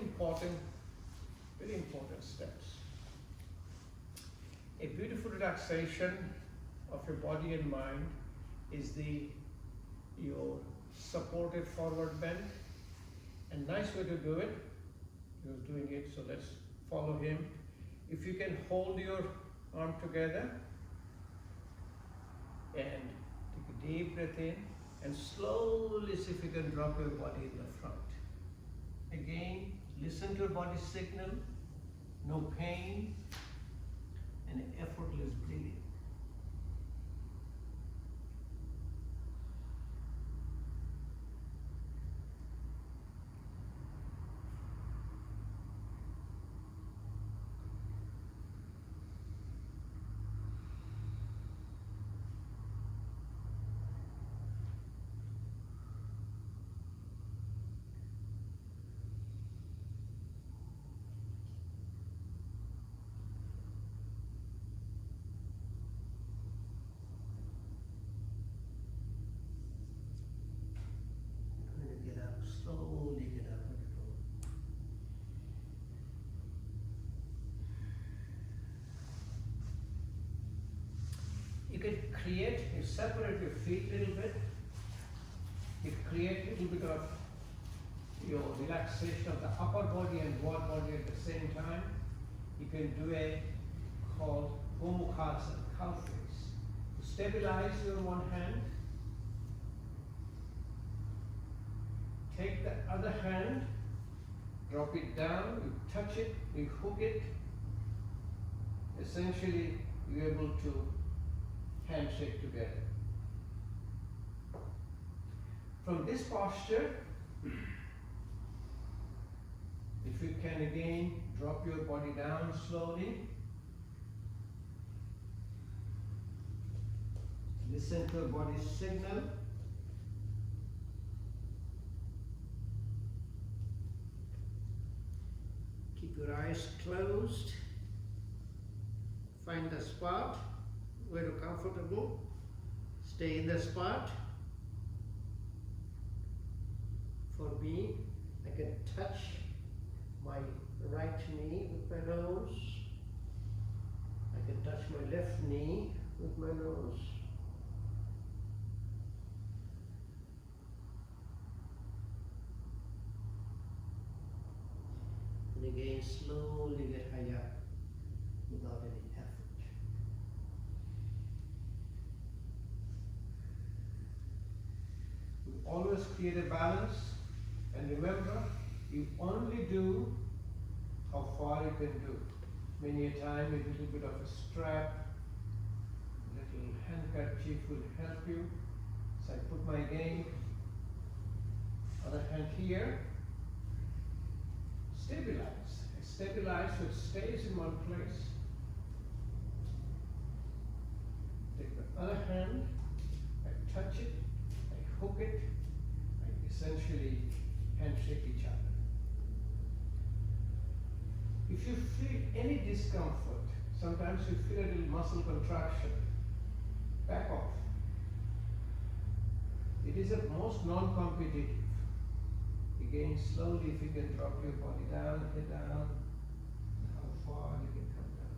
important steps. A beautiful relaxation of your body and mind is your supported forward bend. A nice way to do it. He was doing it, so let's follow him. If you can hold your arm together and take a deep breath in and slowly see if you can drop your body in the front. Again, listen to your body's signal, no pain, and effortless breathing. Slowly get up on your own. You can you separate your feet a little bit. You create a little bit of your relaxation of the upper body and lower body at the same time. You can do a called Gomukhasana, cow face. To stabilize your one hand, take the other hand, drop it down, you touch it, you hook it. Essentially, you're able to handshake together. From this posture, if you can again drop your body down slowly. Listen to your body's signal. Keep your eyes closed. Find the spot where you're comfortable. Stay in the spot for me. I can touch my right knee with my nose. I can touch my left knee with my nose. And again, slowly get high up without any effort. You always create a balance, and remember, you only do how far you can do. Many a time a little bit of a strap, little handkerchief will help you. So I put my again, other hand here, stabilize. I stabilize so it stays in one place. Take the other hand, I touch it, I hook it, I essentially handshake each other. If you feel any discomfort, sometimes you feel a little muscle contraction, back off. It is at most non-competitive. Again, slowly, if you can drop your body down, head down, how far you can come down.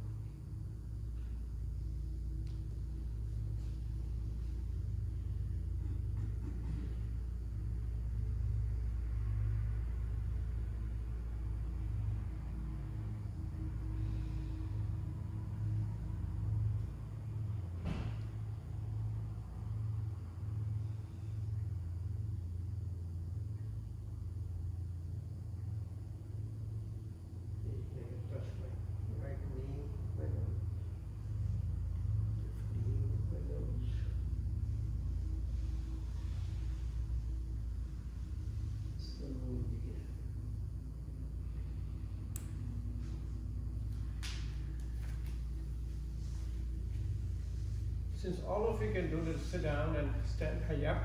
Since all of you can do this, sit down and stand high up,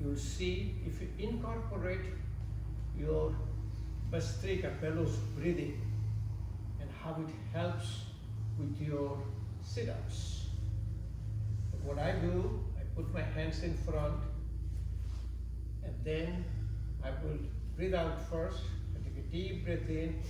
you will see if you incorporate your Bastrika bellows breathing and how it helps with your sit-ups. What I do, I put my hands in front and then I will breathe out first. I take a deep breath in.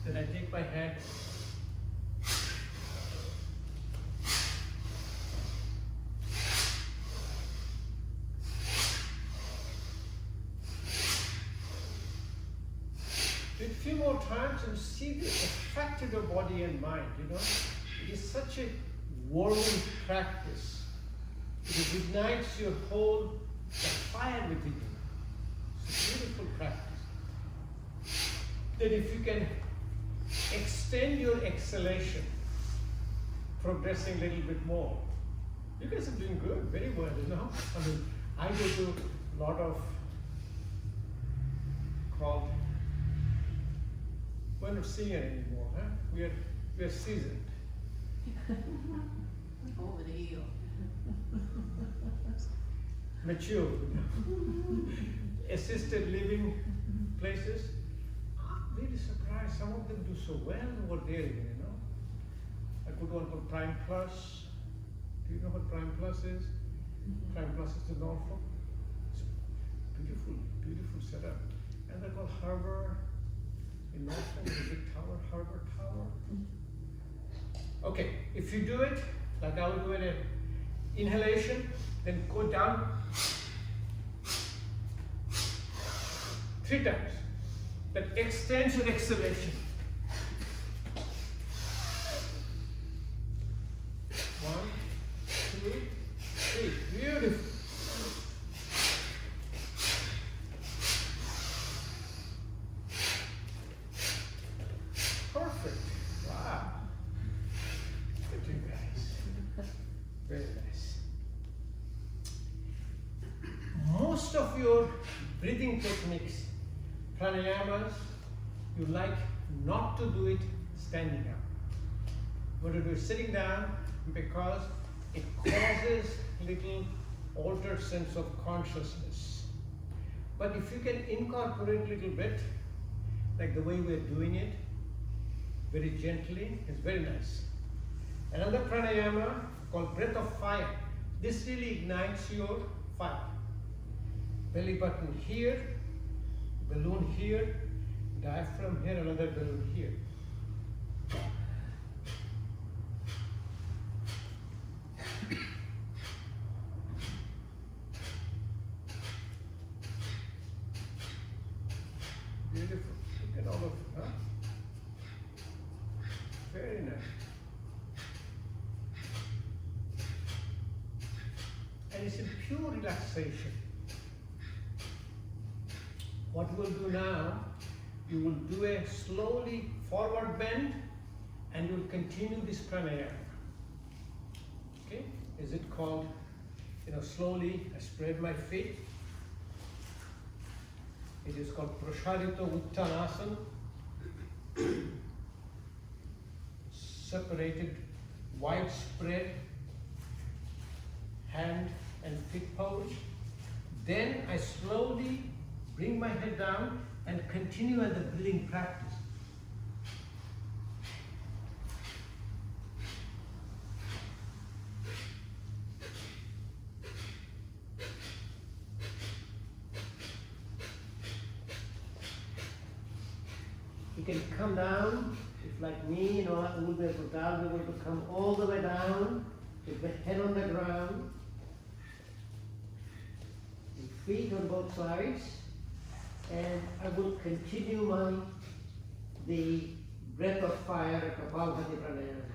Then I take my hand do it a few more times and see the effect of your body and mind, you know. It is such a warming practice. It ignites your whole fire within you. It's a beautiful practice. That if you can extend your exhalation, progressing a little bit more. You guys are doing good, very well, you know. I mean, I go to a lot of called, we're not senior anymore, huh? We are seasoned. Over the hill. Mature, you know. Assisted living places. I'm really surprised some of them do so well over there, you know. I put one called Prime Plus. Do you know what Prime Plus is? Prime Plus is the Norfolk. It's a beautiful, beautiful setup. And they're called Harbor in Norfolk, the big tower, Harbor Tower. Okay, if you do it, like I will do an inhalation, then go down 3 times. That extends your exhalation. 1, 2, 3. Beautiful. Perfect. Wow. Good you guys. Very nice. Most of your breathing techniques, pranayamas, you like not to do it standing up. You want to do it sitting down because it causes little altered sense of consciousness. But if you can incorporate a little bit, like the way we're doing it, very gently. It's very nice. Another pranayama called breath of fire. This really ignites your fire. Belly button here, balloon here, diaphragm here, another balloon here. Beautiful. Look at all of it, huh? Very nice. And it's a pure relaxation. What you will do now, you will do a slowly forward bend and you will continue this pranayama. Okay? Is it called, slowly I spread my feet. It is called Prasarita Uttanasana. Separated, widespread hand and feet pose. Then I slowly bring my head down and continue at the breathing practice. You can come down, if like me, we'll be able to come all the way down, with the head on the ground, with feet on both sides, and I will continue the breath of fire at Kapalbhati Pranayama.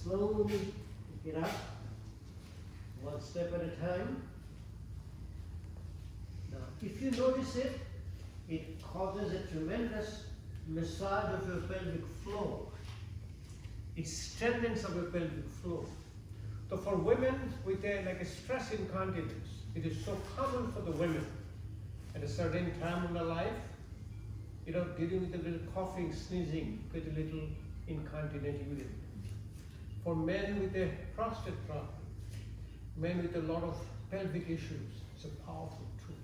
Slowly get up, one step at a time. Now, if you notice it, it causes a tremendous massage of your pelvic floor. It strengthens our pelvic floor. So for women with a stress incontinence, it is so common for the women at a certain time in their life, dealing with a little coughing, sneezing, with a little incontinence urine. For men with a prostate problem, men with a lot of pelvic issues, it's a powerful tool.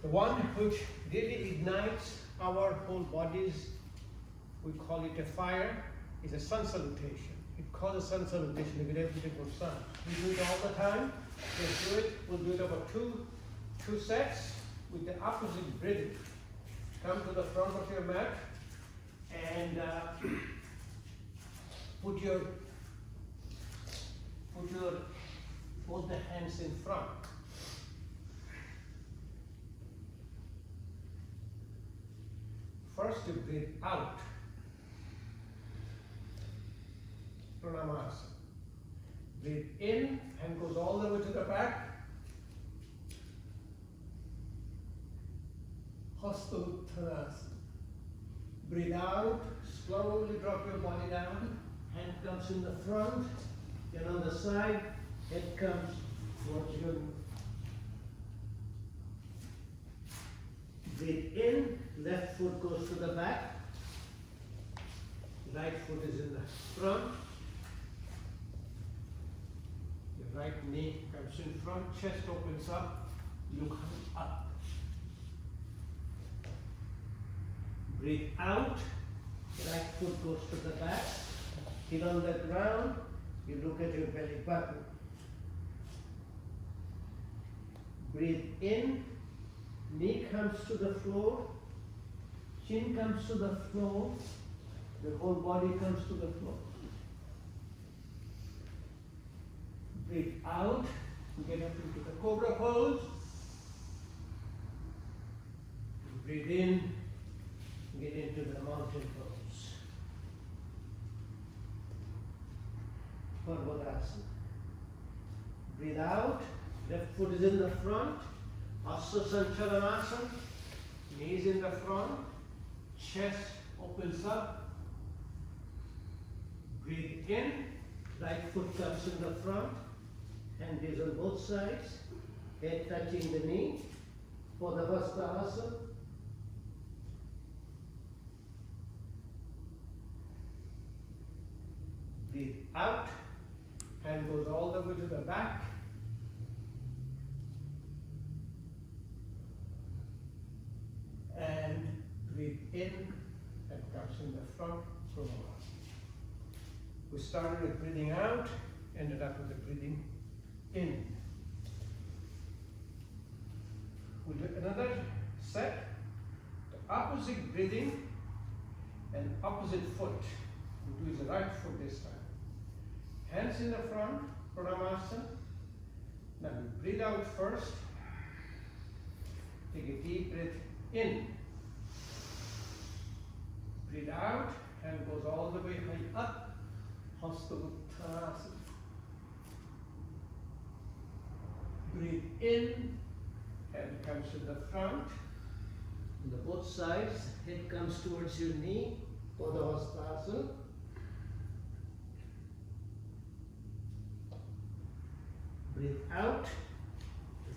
The one which really ignites our whole bodies, we call it a fire, is a sun salutation. It causes sun salutation if it has beautiful sun. We do it all the time. We'll do it over two sets with the opposite breathing. Come to the front of your mat and put both the hands in front. First you breathe out. Pranamasana. Breathe in, hand goes all the way to the back. Hasta Uttanasana. Breathe out, slowly drop your body down. Hand comes in the front, then on the side, head comes towards you. Breathe in, left foot goes to the back, right foot is in the front, the right knee comes in front, chest opens up, you come up. Breathe out, right foot goes to the back. Sit on the ground, you look at your belly button. Breathe in, knee comes to the floor, chin comes to the floor, the whole body comes to the floor. Breathe out, get up into the cobra pose. Breathe in, get into the mountain pose. Parvadasana. Breathe out, left foot is in the front, Asya Sanchalanasana, knees in the front, chest opens up. Breathe in, right foot comes in the front, hand is on both sides, head touching the knee, Padavastasana. Breathe out, hand goes all the way to the back. And breathe in, and comes in the front, we started with breathing out, ended up with the breathing in. We'll do another set, the opposite breathing and opposite foot. We'll do the right foot this time. Hands in the front, Pranamasan. Now we breathe out first. Take a deep breath in. Breathe out, hand goes all the way high up. Hasta Uttanasana. Breathe in, hand comes to the front. On the both sides, head comes towards your knee. Padavastasana. Breathe out.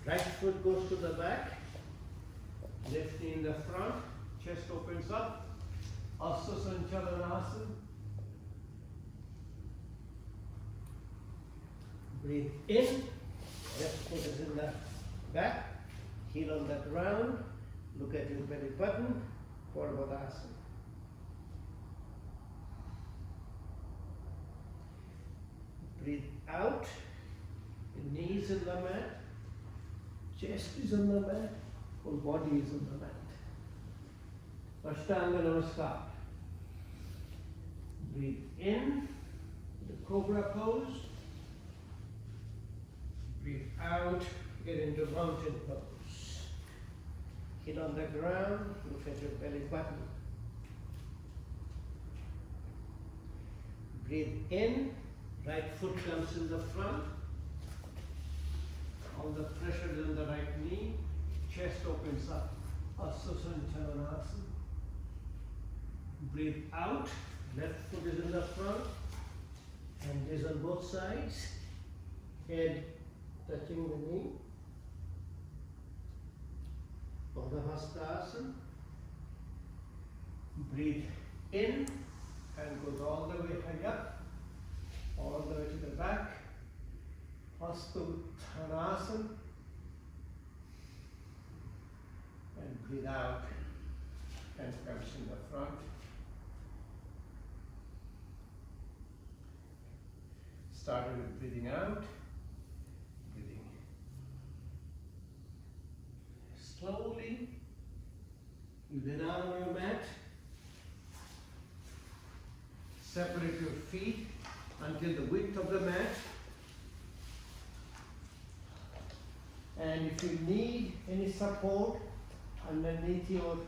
Right foot goes to the back. Left knee in the front. Chest opens up. Asya Sanchalanasana. Breathe in. Left foot is in the back. Heel on the ground. Look at your belly button. Parvadasana. Breathe out. The knees in the mat. Chest is on the mat. Whole body is on the mat. Ashtanga Namaskar. Breathe in. The cobra pose. Breathe out. Get into mountain pose. Heel on the ground. Look at your belly button. Breathe in. Right foot comes in the front. All the pressure is on the right knee. Chest opens up. Asya Sanchalanasana. Breathe out. Left foot is in the front. Hand is on both sides. Head touching the knee. Padavastasana. Breathe in. Hand goes all the way high up. All the way to the back. Hasta Uttanasana. And breathe out. And comes in the front. Started with breathing out. Breathing. Slowly. You lay down on your mat. Separate your feet until the width of the mat. And if you need any support underneath your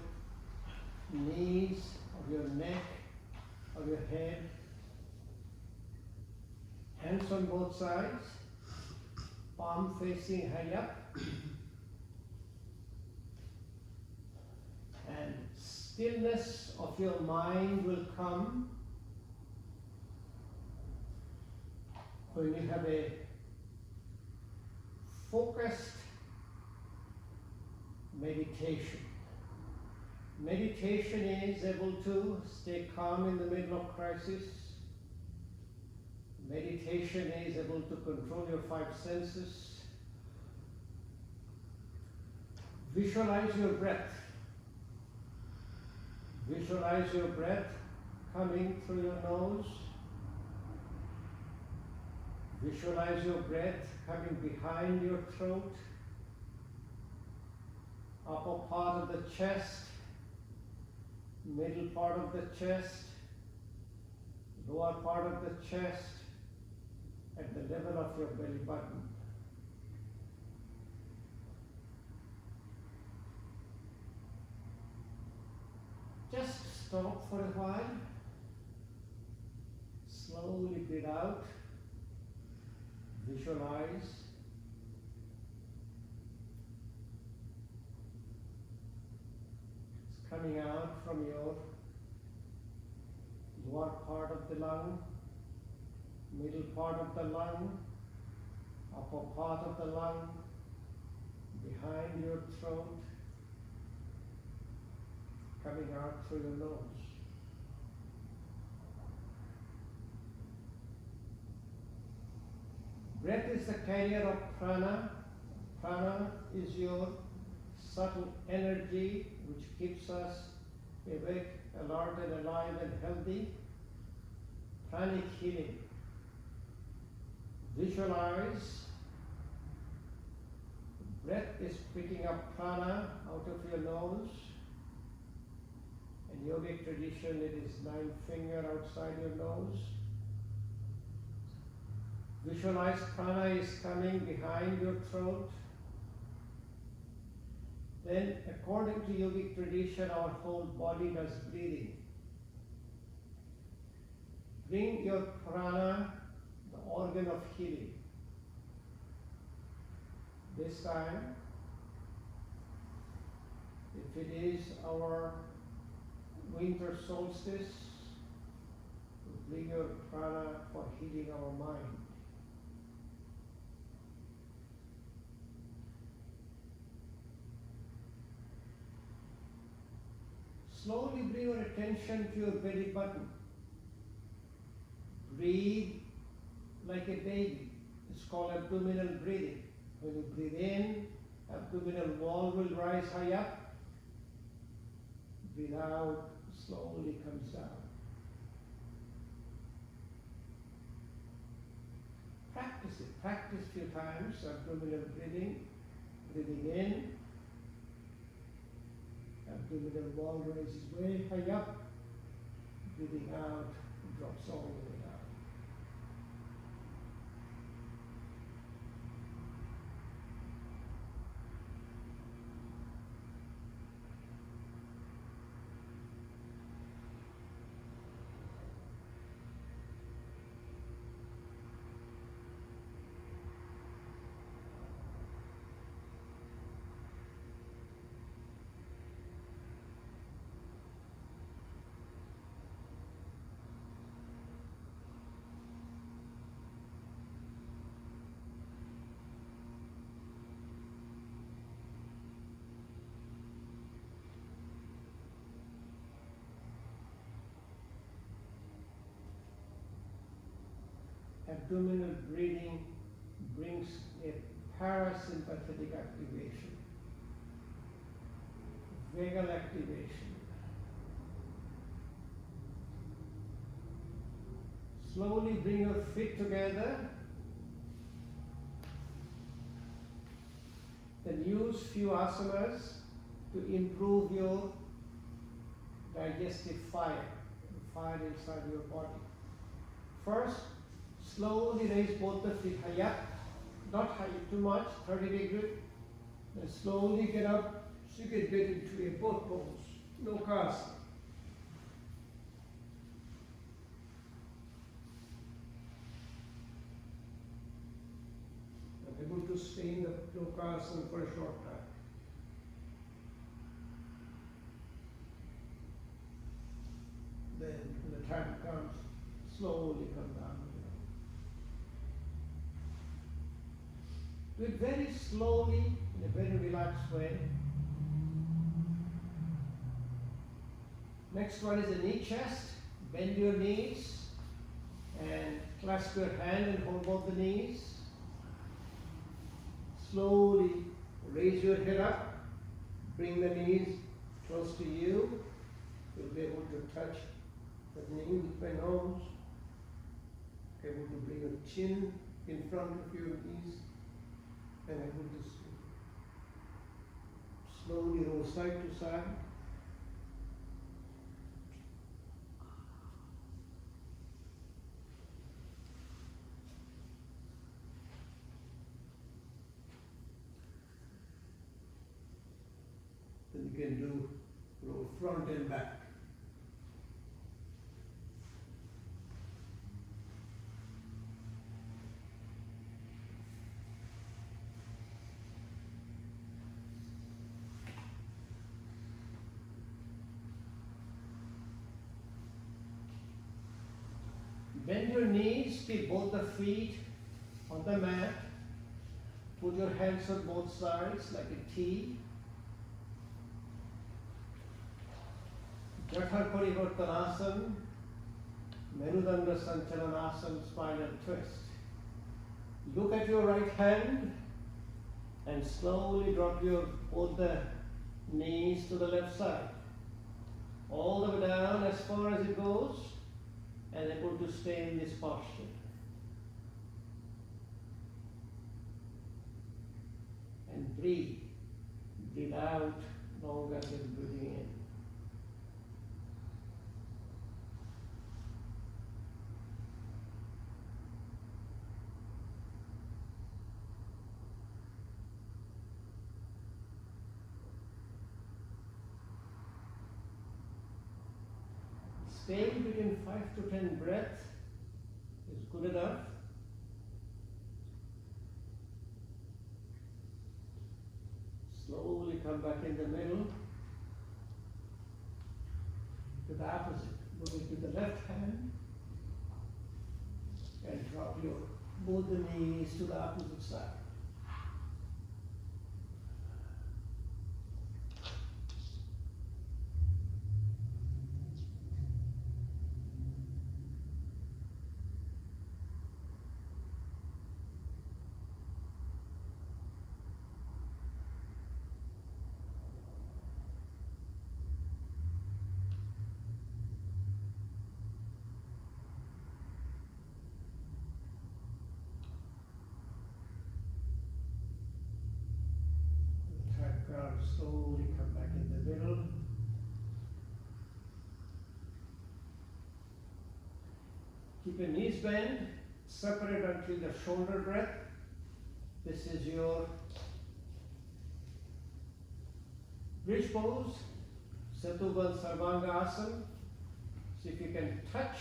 knees, or your neck, or your head, hands on both sides, palm facing high up, and stillness of your mind will come when you have a focused meditation. Meditation is able to stay calm in the middle of crisis. Meditation is able to control your five senses. Visualize your breath. Visualize your breath coming through your nose. Visualize your breath coming behind your throat, up upper part of the chest, middle part of the chest, lower part of the chest, at the level of your belly button. Just stop for a while. Slowly breathe out. Visualize. It's coming out from your lower part of the lung, middle part of the lung, upper part of the lung, behind your throat, coming out through your nose. Breath is the carrier of prana. Prana is your subtle energy which keeps us awake, alert and alive and healthy. Pranic healing. Visualize. Breath is picking up prana out of your nose. In yogic tradition, it is 9 finger outside your nose. Visualize prana is coming behind your throat. Then, according to yogic tradition, our whole body does breathing. Bring your prana, the organ of healing. This time, if it is our winter solstice, bring your prana for healing our mind. Slowly bring your attention to your belly button. Breathe like a baby. It's called abdominal breathing. When you breathe in, abdominal wall will rise high up. Breathe out, slowly comes down. Practice it. Practice a few times abdominal breathing. Breathing in, abdominal wall rises way high up. Breathing out, it drops all the way down. Abdominal breathing brings a parasympathetic activation, vagal activation. Slowly bring your feet together. Then use few asanas to improve your digestive fire, the fire inside your body. First, slowly raise both the feet high up, not high too much, 30 degrees. Then slowly get up so you can get into a boat pose, no casting. I'm able to stay in the lokasana for a short time. Then when the time comes, slowly come down. Do it very slowly, in a very relaxed way. Next one is the knee chest. Bend your knees and clasp your hand and hold both the knees. Slowly raise your head up. Bring the knees close to you. You'll be able to touch the knee with my nose. Able to bring your chin in front of your knees. And able to Slowly roll side to side. Then you can do roll front and back. Bend your knees, keep both the feet on the mat. Put your hands on both sides like a T. Jathar Parivartanasana, Menudanda Sanchalanasana, spinal twist. Look at your right hand and slowly drop your both the knees to the left side. All the way down as far as it goes, and able to stay in this posture. And breathe. Breathe out longer than breathing in. Staying between 5 to 10 breaths is good enough. Slowly come back in the middle to the opposite. Moving to the left hand and drop your both the knees to the opposite side. Slowly come back in the middle. Keep your knees bent, separate until the shoulder breadth. This is your bridge pose, Satubal Sarvanga Asana. So if you can touch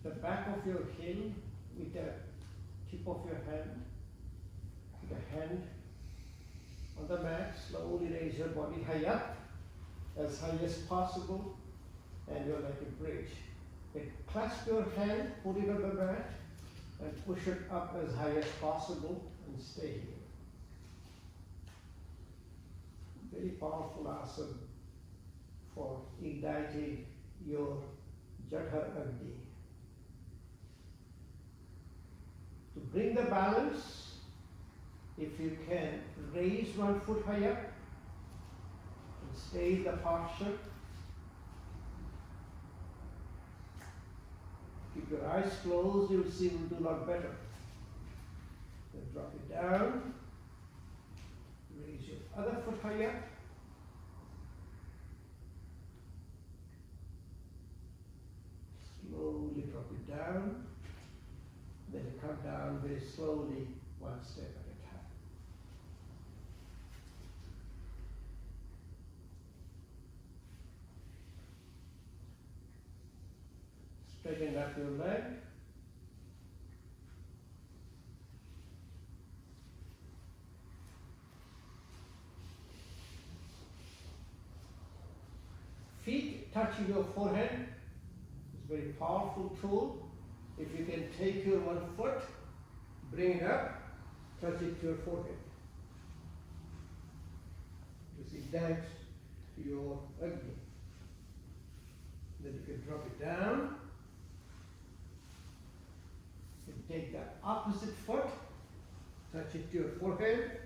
the back of your heel with the tip of your hand, the hand on the mat, slowly raise your body high up, as high as possible, and you're like a bridge. Then clasp your hand, put it on the mat, and push it up as high as possible, and stay here. Very powerful asana for igniting your Jadhar Agni. To bring the balance, if you can raise 1 foot high up and stay in the posture. Keep your eyes closed, you'll see you'll do a lot better. Then drop it down. Raise your other foot high up. Slowly drop it down. Then you come down very slowly, one step at a time. Straighten up your leg. Feet touching your forehead is a very powerful tool. If you can take your 1 foot, bring it up, touch it to your forehead. You see that your Agni. Then you can drop it down. Take the opposite foot, touch it to your forehead.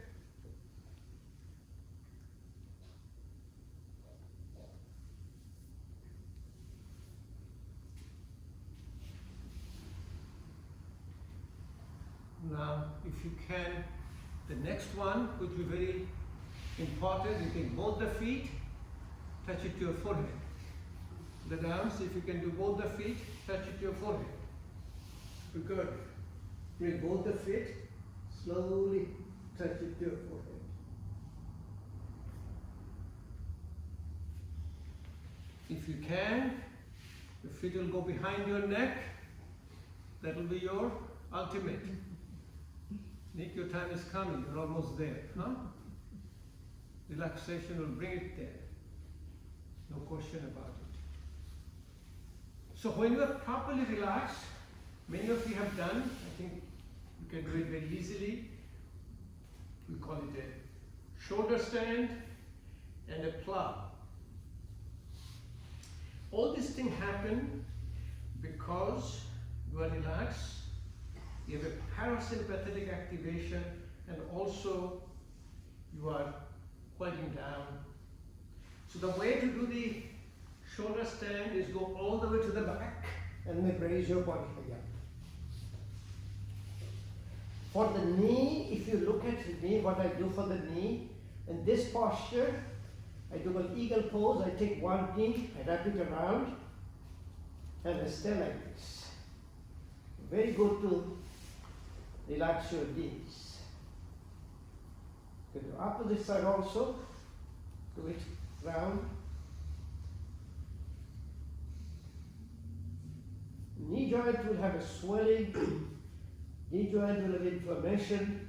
Now, if you can, the next one would be very Important, you take both the feet, touch it to your forehead. The down, see if you can do both the feet, touch it to your forehead. Good. Bring both the feet, slowly touch it to your forehead. If you can, the feet will go behind your neck. That will be your ultimate. Nick, your time is coming. You're almost there. Huh? Relaxation will bring it there. No question about it. So when you are properly relaxed, many of you have done, I think you can do it very easily. We call it a shoulder stand and a plow. All these things happen because you are relaxed, you have a parasympathetic activation, and also you are quieting down. So the way to do the shoulder stand is go all the way to the back and then raise your body again. For the knee, if you look at the knee, what I do for the knee, in this posture, I do an eagle pose. I take one knee, I wrap it around, and I stay like this. Very good to relax your knees. You can do opposite side also. Do it round. Knee joint will have a swelling. Knee joint will have inflammation,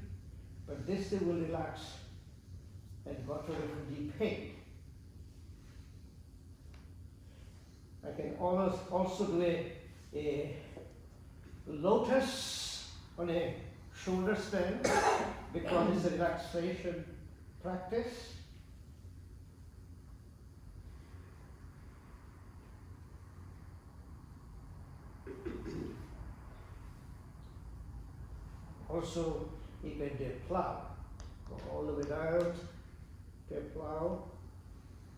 but this thing will relax and got rid of the pain. I can also do a lotus on a shoulder stand because it's a relaxation practice. Also, you can do a plow. Go all the way down to a plow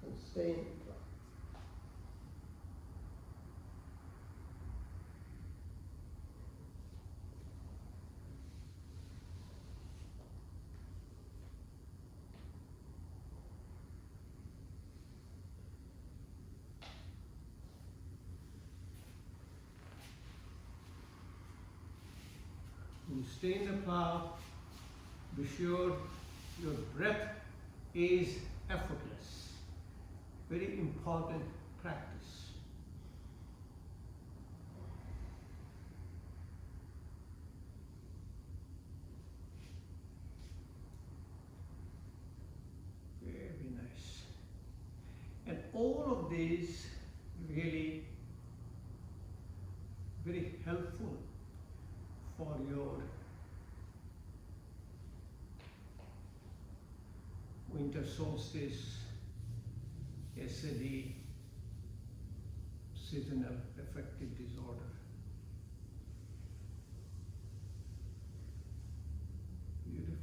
and stay in the plow. You stay in the plow, be sure your breath is effortless. Very important practice. Very nice. And all of these really very helpful for your winter solstice, SAD, seasonal affective disorder. Beautiful.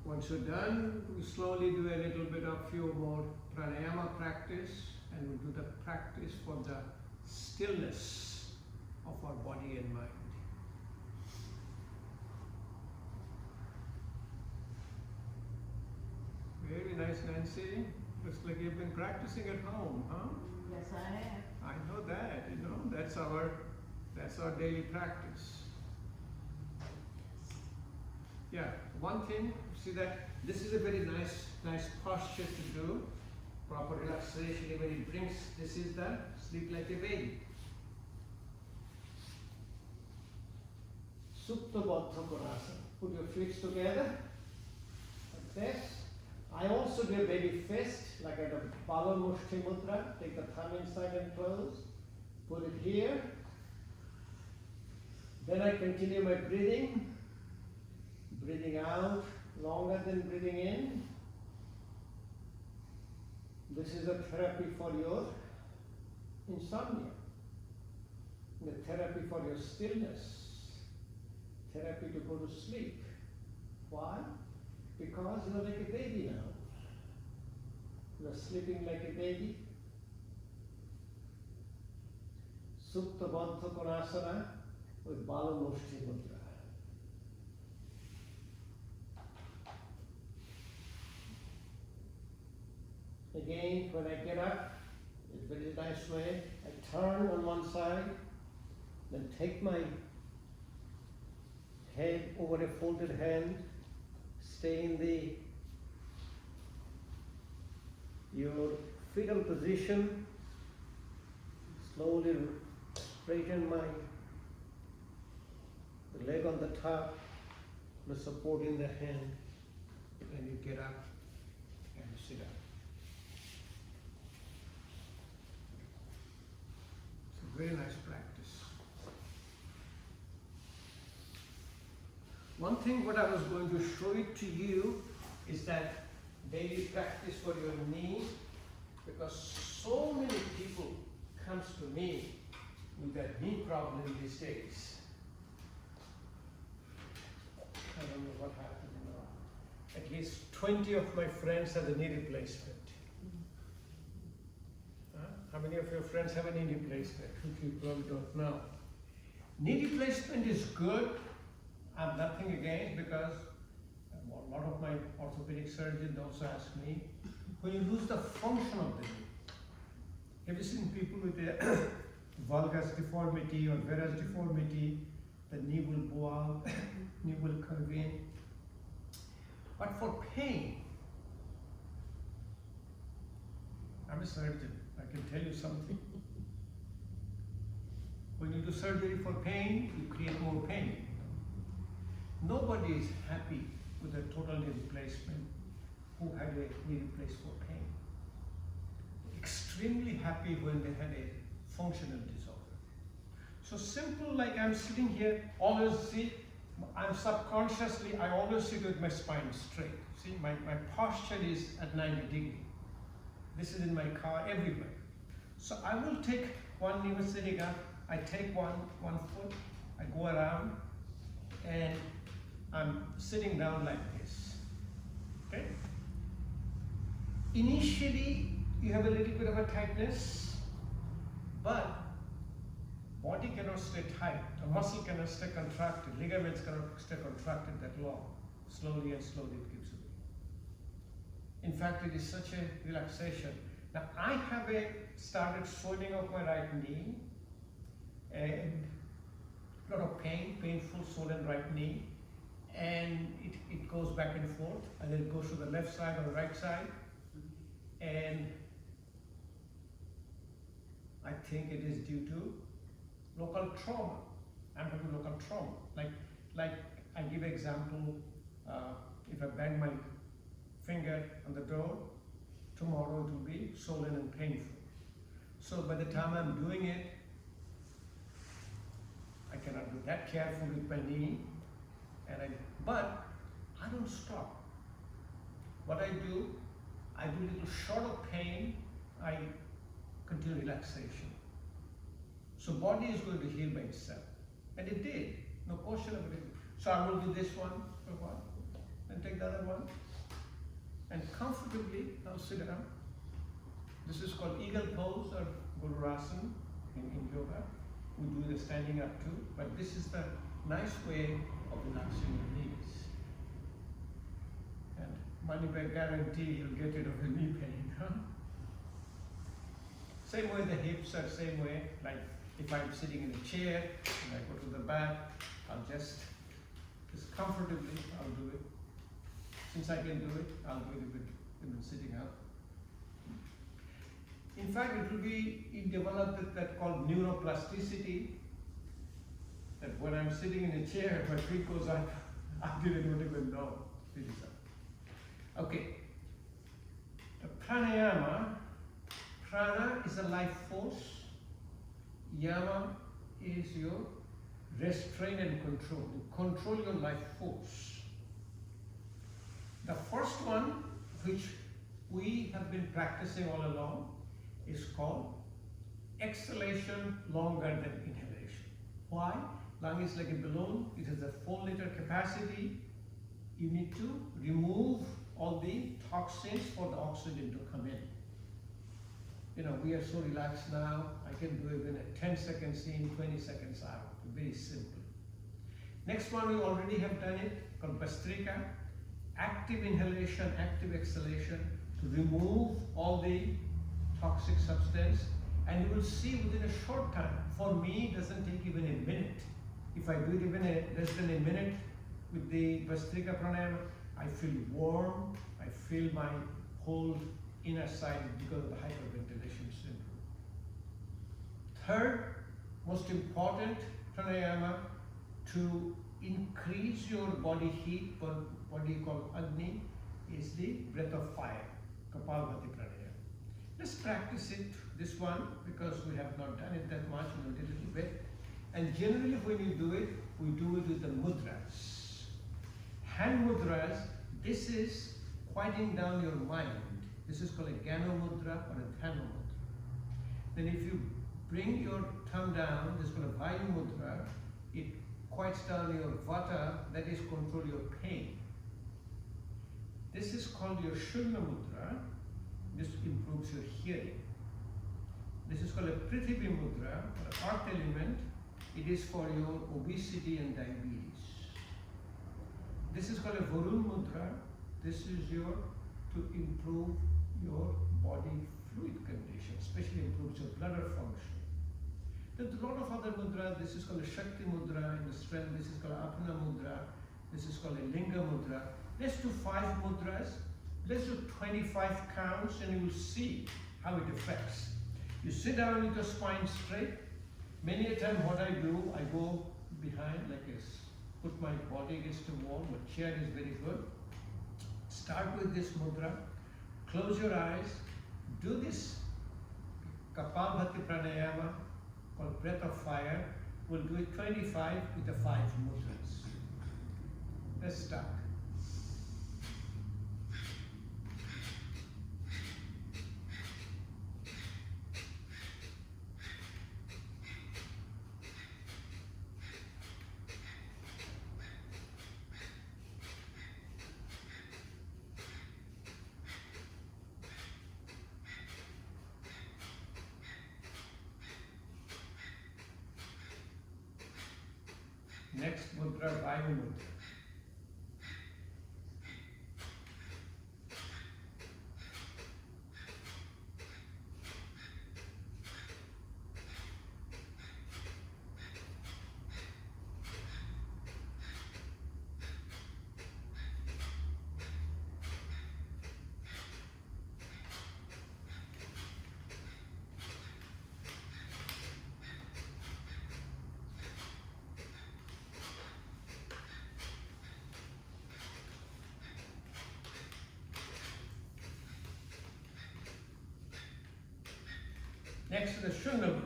Once you're done, we slowly do a little bit of few more pranayama practice, and we'll do the practice for the stillness of our body and mind. Very nice, Nancy. Looks like you've been practicing at home, huh? Yes, I have. I know that, you know, that's our daily practice. Yeah, one thing, see that this is a very nice posture to do. Proper relaxation, when it brings, this is the sleep like a baby. Supta Baddha Konasana. Put your feet together, like this. I also do a baby fist, like a Bala Mushti Mudra. Take the thumb inside and close. Put it here. Then I continue my breathing. Breathing out longer than breathing in. This is a therapy for your insomnia, the therapy for your stillness, therapy to go to sleep. Why? Because you are like a baby now. You are sleeping like a baby. Supta Baddha Konasana with Bala Mushti Mudra. Again, when I get up, in a very nice way, I turn on one side, then take my head over a folded hand, stay in your fetal position, slowly straighten the leg on the top, the support in the hand, and you get up and sit up. It's a very nice practice. One thing what I was going to show it to you is that daily practice for your knee, because so many people comes to me with that knee problem these days. I don't know what happened now. At least 20 of my friends have a knee replacement. How many of your friends have a knee replacement? You probably don't know. Knee replacement is good. I'm nothing against, because a lot of my orthopedic surgeons also ask me, when you lose the function of the knee, have you seen people with a valgus deformity or varus deformity, the knee will go out, knee will curve in. But for pain, I'm a surgeon, I can tell you something. When you do surgery for pain, you create more pain. Nobody is happy with a total knee replacement who had a knee replaced for pain. Extremely happy when they had a functional disorder. So simple, like I'm sitting here, always see, I'm subconsciously, I always sit with my spine straight. See, my posture is at 90 degrees. This is in my car, everywhere. So I will take one knee sitting up, I take one foot, I go around, and I'm sitting down like this. Okay? Initially, you have a little bit of a tightness, but body cannot stay tight, the muscle cannot stay contracted, ligaments cannot stay contracted that long. Slowly and slowly it gives way. In fact, it is such a relaxation. Now, I have started swelling of my right knee, and a lot of pain, painful swollen right knee, and it goes back and forth, and then it goes to the left side or the right side, and I think it is due to local trauma. I'm having local trauma. Like I give example, if I bang my finger on the door, tomorrow it will be swollen and painful. So by the time I'm doing it, I cannot be that careful with my knee, but I don't stop. What I do little short of pain, I continue relaxation. So body is going to heal by itself. And it did, no question of it. So I will do this one for a while, and take the other one. And comfortably, I'll sit down. This is called eagle pose or Gururasana in yoga. We do the standing up too, but this is the nice way of relaxing your knees. And money back guarantee you'll get rid of the knee pain. Huh? Same way the hips are same way, like if I'm sitting in a chair and I go to the back, I'll just comfortably, I'll do it. Since I can do it, I'll do it with even sitting up. In fact, it developed that called neuroplasticity, that when I'm sitting in a chair, my feet goes up, I didn't even know it is up. Okay, the pranayama, prana is a life force, yama is your restraint and control. You control your life force. The first one, which we have been practicing all along, is called exhalation longer than inhalation. Why? Lung is like a balloon, it has a 4 liter capacity. You need to remove all the toxins for the oxygen to come in. we are so relaxed now. I can do even a 10 seconds in, 20 seconds out. Very simple. Next one, we already have done it, called Bastrika. Active inhalation, active exhalation to remove all the toxic substance. And you will see within a short time. For me, it doesn't take even a minute. If I do it even less than a minute with the Bastrika pranayama, I feel warm. I feel my whole inner side because of the hyperventilation is improved. Third, most important pranayama to increase your body heat, what we call Agni, is the breath of fire, Kapalbhati pranayama. Let's practice it, this one, because we have not done it that much, we did a little bit. And generally when you do it, we do it with the mudras. Hand mudras, this is quieting down your mind. This is called a Gano mudra or a Dhano mudra. Then if you bring your thumb down, this is called a Vayu mudra, it quiets down your vata, that is control your pain. This is called your Shunya mudra, this improves your hearing. This is called a Prithvi mudra, or earth element, it is for your obesity and diabetes. This is called a Varun mudra, this is to improve your body fluid condition, especially improves your bladder function. There's a lot of other mudras. This is called a Shakti mudra in the strength. This is called Apana mudra. This is called a Linga mudra. Let's do 5 mudras. Let's do 25 counts and you will see how it affects. You sit down with your spine straight. Many a time what I do, I go behind like this, put my body against the wall. My chair is very good. Start with this mudra. Close your eyes. Do this Kapalbhati pranayama called breath of fire. We'll do it 25 with the 5 mudras. Let's start. Next mudra, Vayu mudra. Next to the Shunya mudra.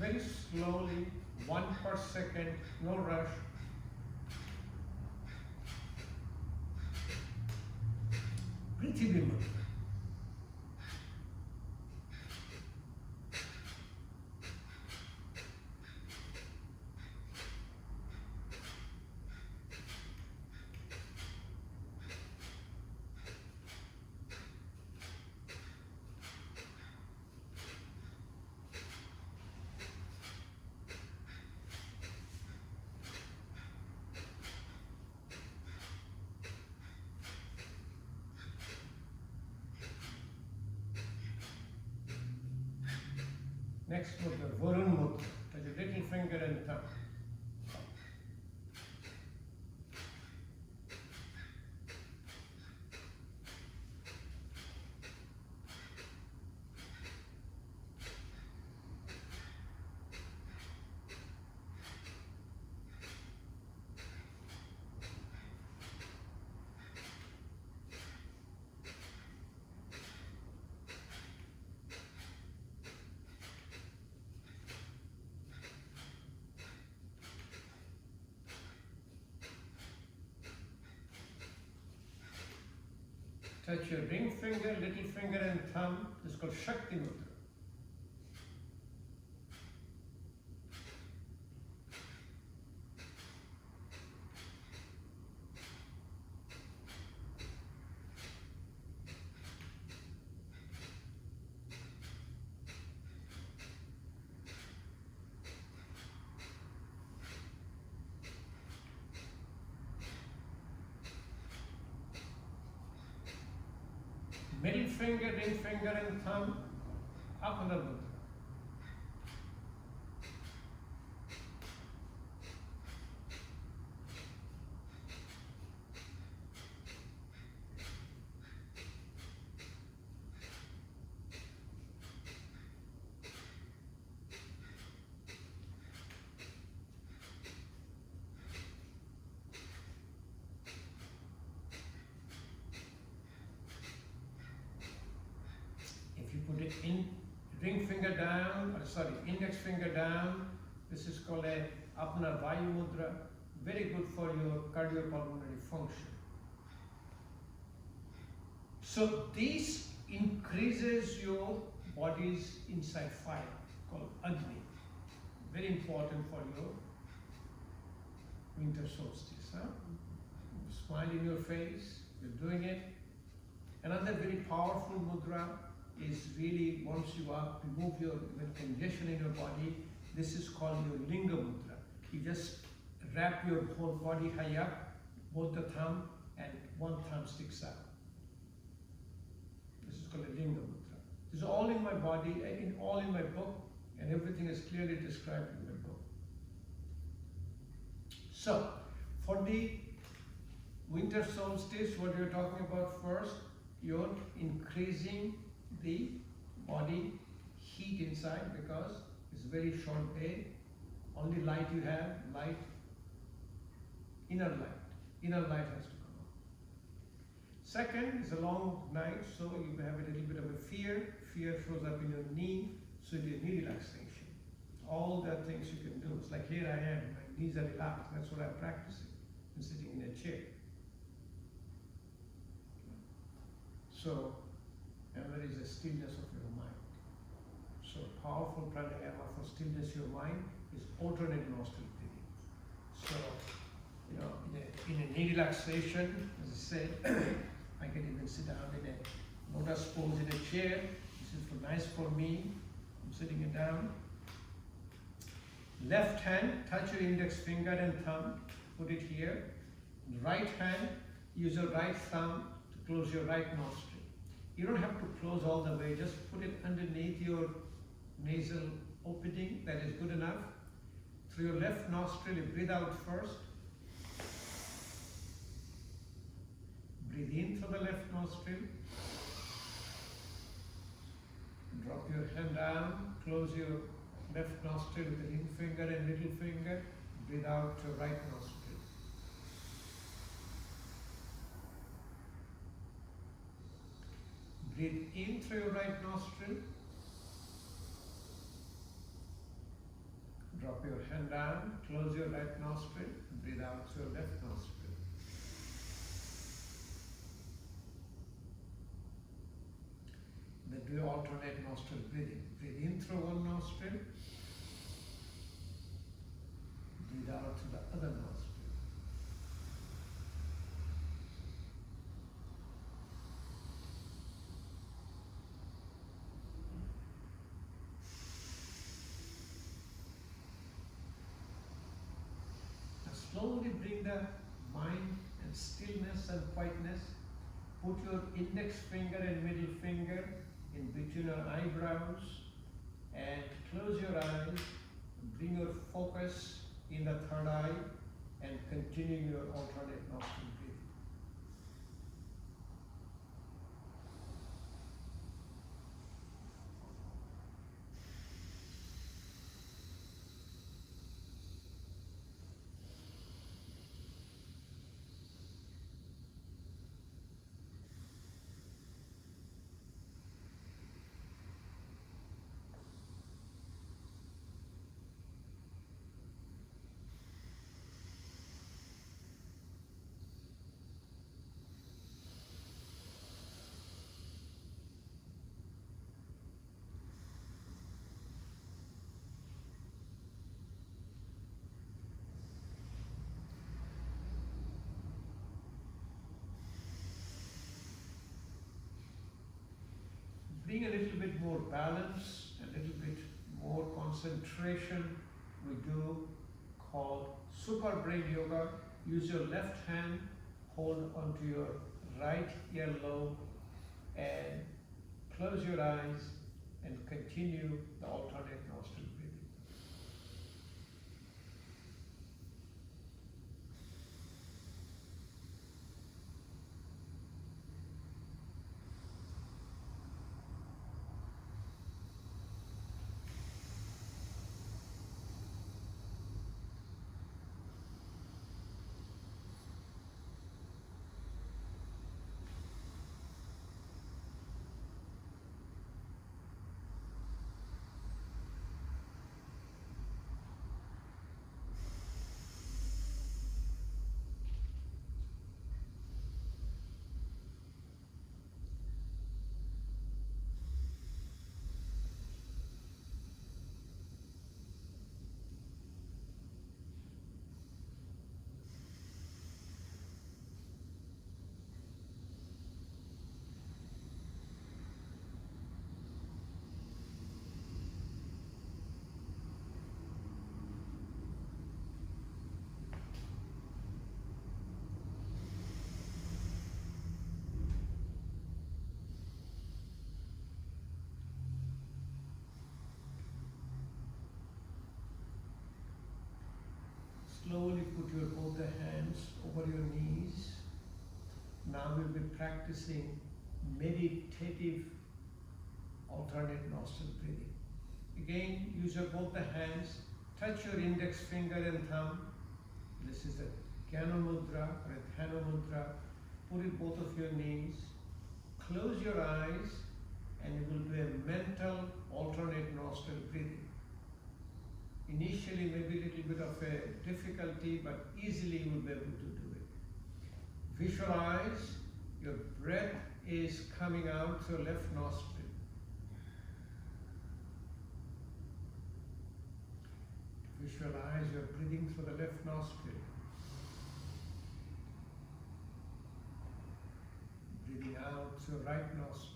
Very slowly, 1 per second, no rush. Prithvi mudra. Next mudra, Varun mudra. Touch your little finger and thumb. Touch your ring finger, little finger and thumb. This is called Shakti Mudra. Middle finger, ring finger and thumb, Apana Mudra. You put it in, ring finger down, index finger down. This is called a Apana Vayu Mudra. Very good for your cardiopulmonary function. So this increases your body's inside fire called Agni. Very important for your winter solstice. Huh? Smile in your face, you're doing it. Another very powerful mudra is really, once you remove your congestion in your body, this is called your Linga Mudra. You just wrap your whole body high up, both the thumb and one thumb sticks out. This is called a Linga Mudra. This is all in my body, all in my book, and everything is clearly described in my book. So, for the winter solstice, what you're talking about first, you're increasing the body heat inside because it's a very short day. Only light you have, light, inner light. Inner light has to come out. Second is a long night, so you have a little bit of a fear. Fear shows up in your knee, so your knee relaxation. All the things you can do. It's like here I am, my knees are relaxed. That's what I'm practicing. I'm sitting in a chair. So, and there is a stillness of your mind. So powerful pranayama for stillness of your mind is alternate nostril breathing. So, you know, in a knee relaxation, as I said, I can even sit down in a lotus pose in a chair. This is nice for me. I'm sitting it down. Left hand, touch your index finger and thumb. Put it here. Right hand, use your right thumb to close your right nostril. You don't have to close all the way, just put it underneath your nasal opening, that is good enough. Through your left nostril, you breathe out first. Breathe in through the left nostril. Drop your hand down, close your left nostril with the ring finger and little finger. Breathe out to right nostril. Breathe in through your right nostril. Drop your hand down, close your right nostril, breathe out through your left nostril. Then do alternate nostril breathing. Breathe in through one nostril, breathe out through the other nostril. Slowly bring the mind and stillness and quietness. Put your index finger and middle finger in between your eyebrows and close your eyes. Bring your focus in the third eye and continue your alternate nostril breathing. bring a little bit more balance, a little bit more concentration, we do called super brain yoga. Use your left hand, hold onto your right earlobe, and close your eyes and continue the alternate nostril breathing. Slowly put your both the hands over your knees. Now we'll be practicing meditative alternate nostril breathing. Again, use your both the hands. Touch your index finger and thumb. This is the Jnana Mudra or Dhyana Mudra. Put it both of your knees. Close your eyes and it will be a mental alternate nostril breathing. Initially, maybe a little bit of a difficulty, but easily you will be able to do it. Visualize your breath is coming out through your left nostril. Visualize your breathing through the left nostril. Breathing out through your right nostril.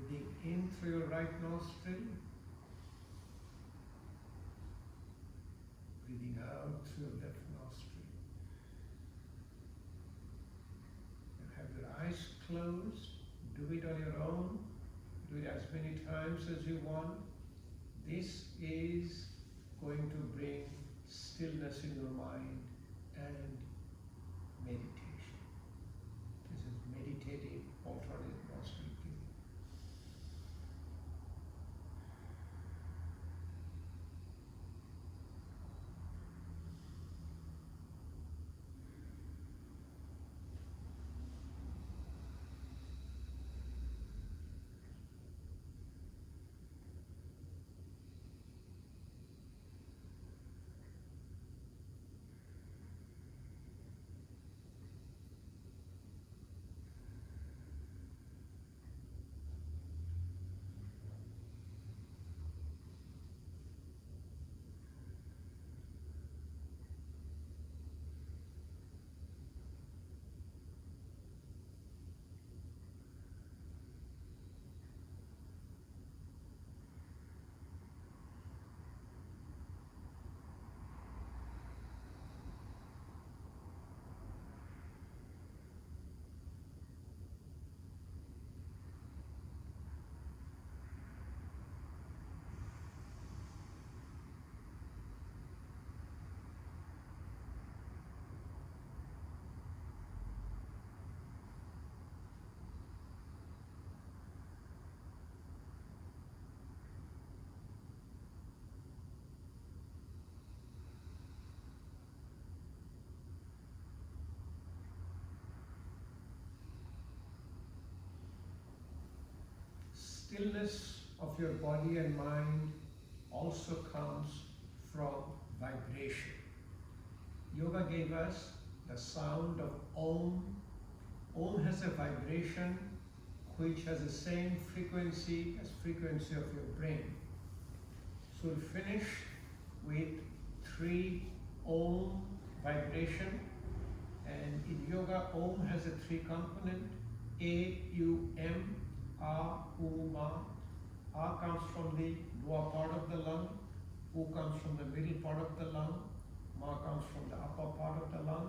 Breathing in through your right nostril. Breathing out through your left nostril. And have your eyes closed. Do it on your own. Do it as many times as you want. This is going to bring stillness in your mind and meditation. This is meditative alternate nostril breathing. Stillness of your body and mind also comes from vibration. Yoga gave us the sound of Om. Om has a vibration which has the same frequency as frequency of your brain. So we'll finish with 3 Om vibration. And in yoga, Om has a three component: A, U, M, A, U, Ma. A comes from the lower part of the lung, U comes from the middle part of the lung, Ma comes from the upper part of the lung.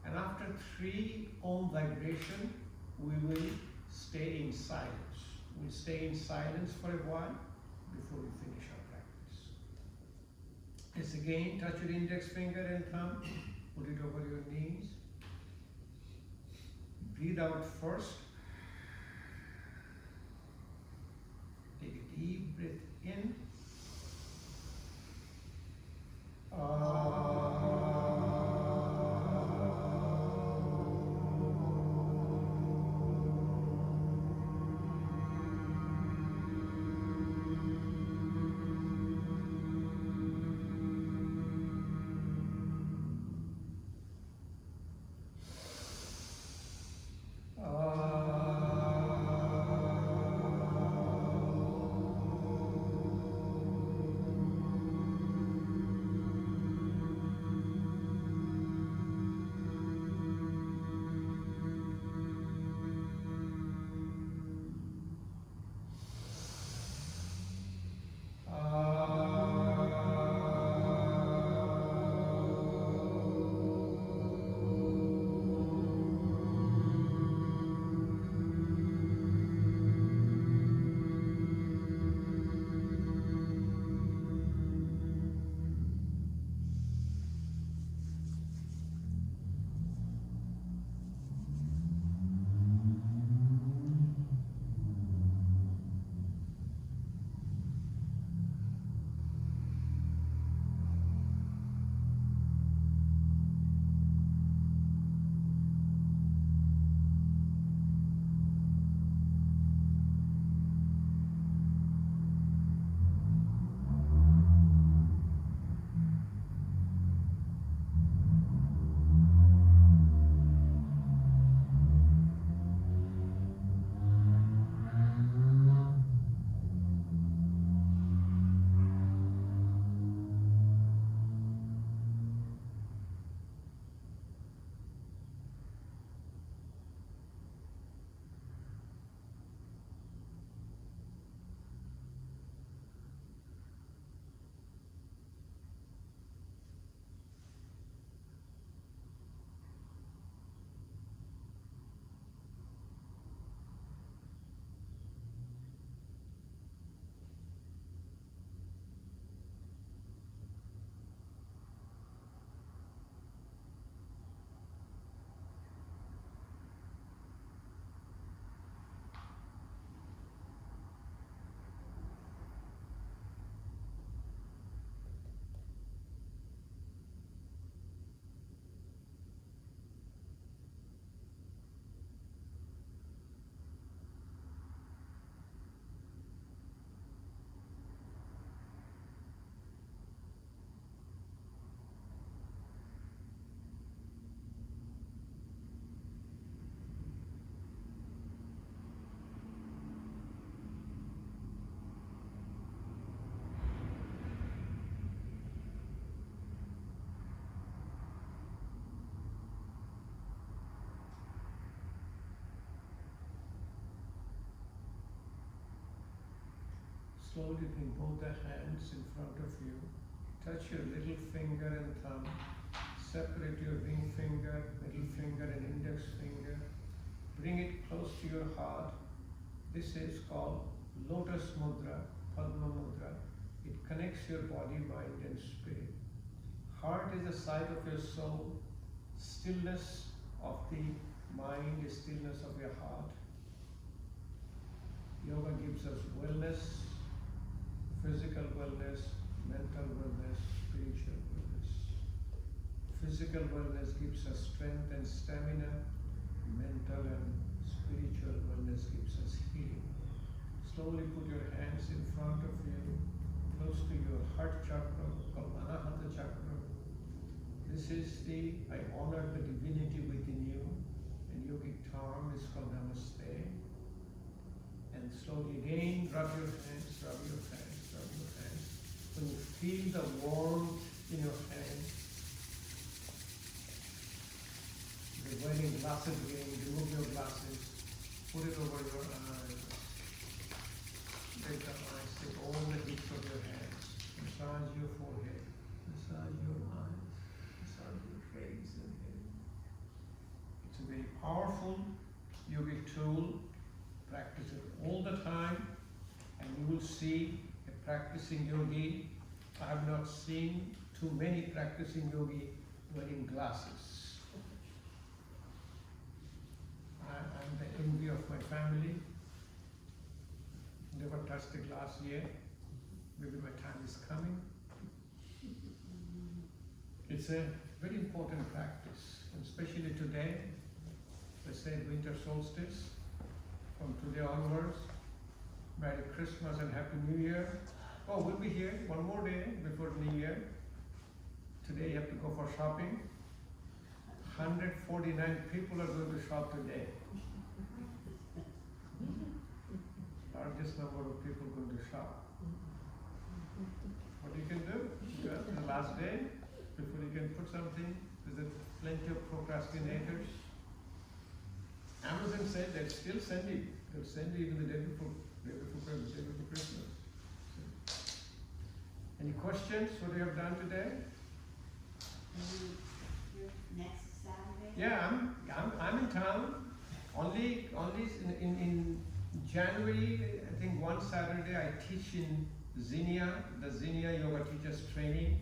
And after three Om vibration, we will stay in silence. We'll stay in silence for a while before we finish our practice. Yes, again, touch your index finger and thumb, put it over your knees. Breathe out first. Take a deep breath in. Slowly bring both the hands in front of you. Touch your little finger and thumb. Separate your ring finger, middle finger and index finger. Bring it close to your heart. This is called Lotus Mudra, Padma Mudra. It connects your body, mind and spirit. Heart is the site of your soul. Stillness of the mind is stillness of your heart. Yoga gives us wellness, physical wellness, mental wellness, spiritual wellness. Physical wellness gives us strength and stamina. Mental and spiritual wellness gives us healing. Slowly put your hands in front of you, close to your heart chakra, called Anahata chakra. This is I honor the divinity within you, and yogic term is called Namaste. And slowly again, rub your hands, rub your hands, rub your hands. When you feel the warmth in your hands, wearing glasses again, remove your glasses, put it over your eyes. Take the eyes, take all the hips of your hands, massage your forehead, massage your eyes, massage your face and head. It's a very powerful yogic tool. Practice it all the time, and you will see a practicing yogi. I have not seen too many practicing yogi wearing glasses. I'm the envy of my family. Never touched a glass yet. Maybe my time is coming. It's a very important practice, and especially today. They say winter solstice. From today onwards, Merry Christmas and Happy New Year. Oh, we'll be here one more day before New Year. Today you have to go for shopping. 149 people are going to shop today. Largest number of people going to shop. What you can do? Well, the last day, before you can put something, there's plenty of procrastinators. Amazon said they'll still send you. They'll send you even the day before Christmas. Any questions? What you have done today? Next Saturday? Yeah, I'm in town. Only in January, I think one Saturday I teach in Zinnia, the Zinnia Yoga Teachers Training.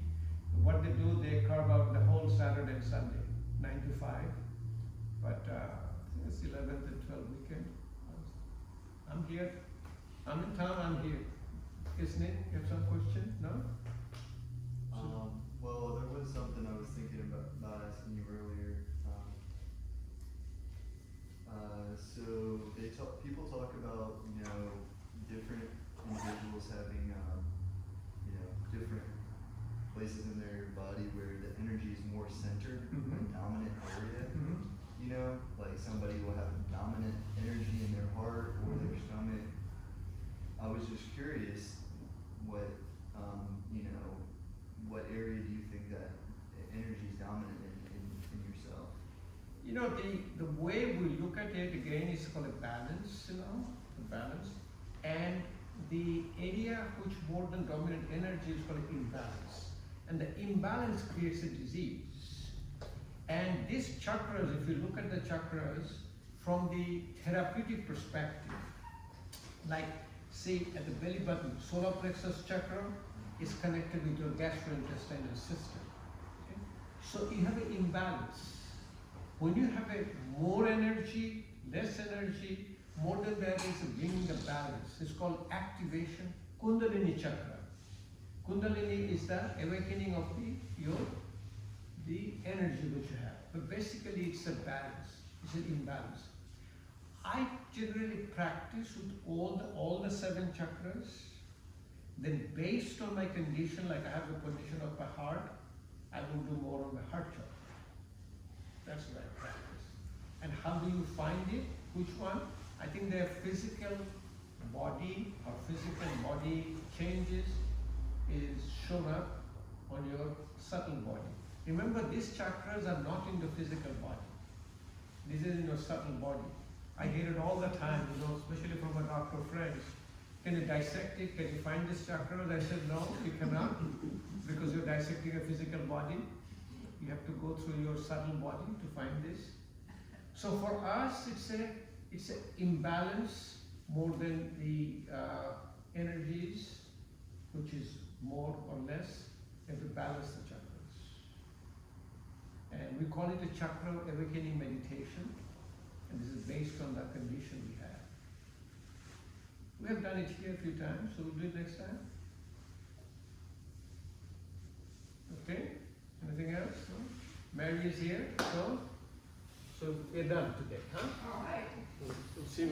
What they do, they carve out the whole Saturday and Sunday, 9 to 5. But it's 11th and 12th weekend. I'm here. I'm in town. I'm here. Isn't it? You have some question? No? Well, there was something I was thinking about asking you earlier. So people talk about, different individuals having, different places in their body where the energy is more centered, Mhm. a dominant area. Mm-hmm. Like somebody will have dominant energy in their heart or their stomach. I was just curious what, what area do you think that energy is dominant in yourself? The way we look at it again is called a balance, the balance. And the area which more than dominant energy is called imbalance. And the imbalance creates a disease. And these chakras, if you look at the chakras from the therapeutic perspective, like say at the belly button, solar plexus chakra is connected with your gastrointestinal system. Okay? So you have an imbalance. When you have a more energy, less energy, more than that is bringing the balance. It's called activation, Kundalini chakra. Kundalini is the awakening of the energy which you have. But basically it's a balance, it's an imbalance. I generally practice with all the 7 chakras. Then based on my condition, like I have a condition of my heart, I will do more on the heart chakra. That's what I practice. And how do you find it? Which one? I think their physical body or physical body changes is shown up on your subtle body. Remember, these chakras are not in the physical body. This is in your subtle body. I hear it all the time, especially from my doctor friends. Can you dissect it? Can you find this chakra? I said, no, you cannot, because you're dissecting a physical body. You have to go through your subtle body to find this. So for us, it's an imbalance more than the energies, which is more or less, and to balance the chakras. And we call it a chakra awakening meditation, and this is based on the condition we have. We have done it here a few times, so we'll do it next time. Okay? Anything else? No? Mary is here, so we're done today, huh? All right. We'll see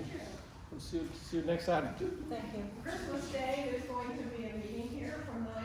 you next Saturday. Thank you. Christmas Day, there's going to be a meeting here from 9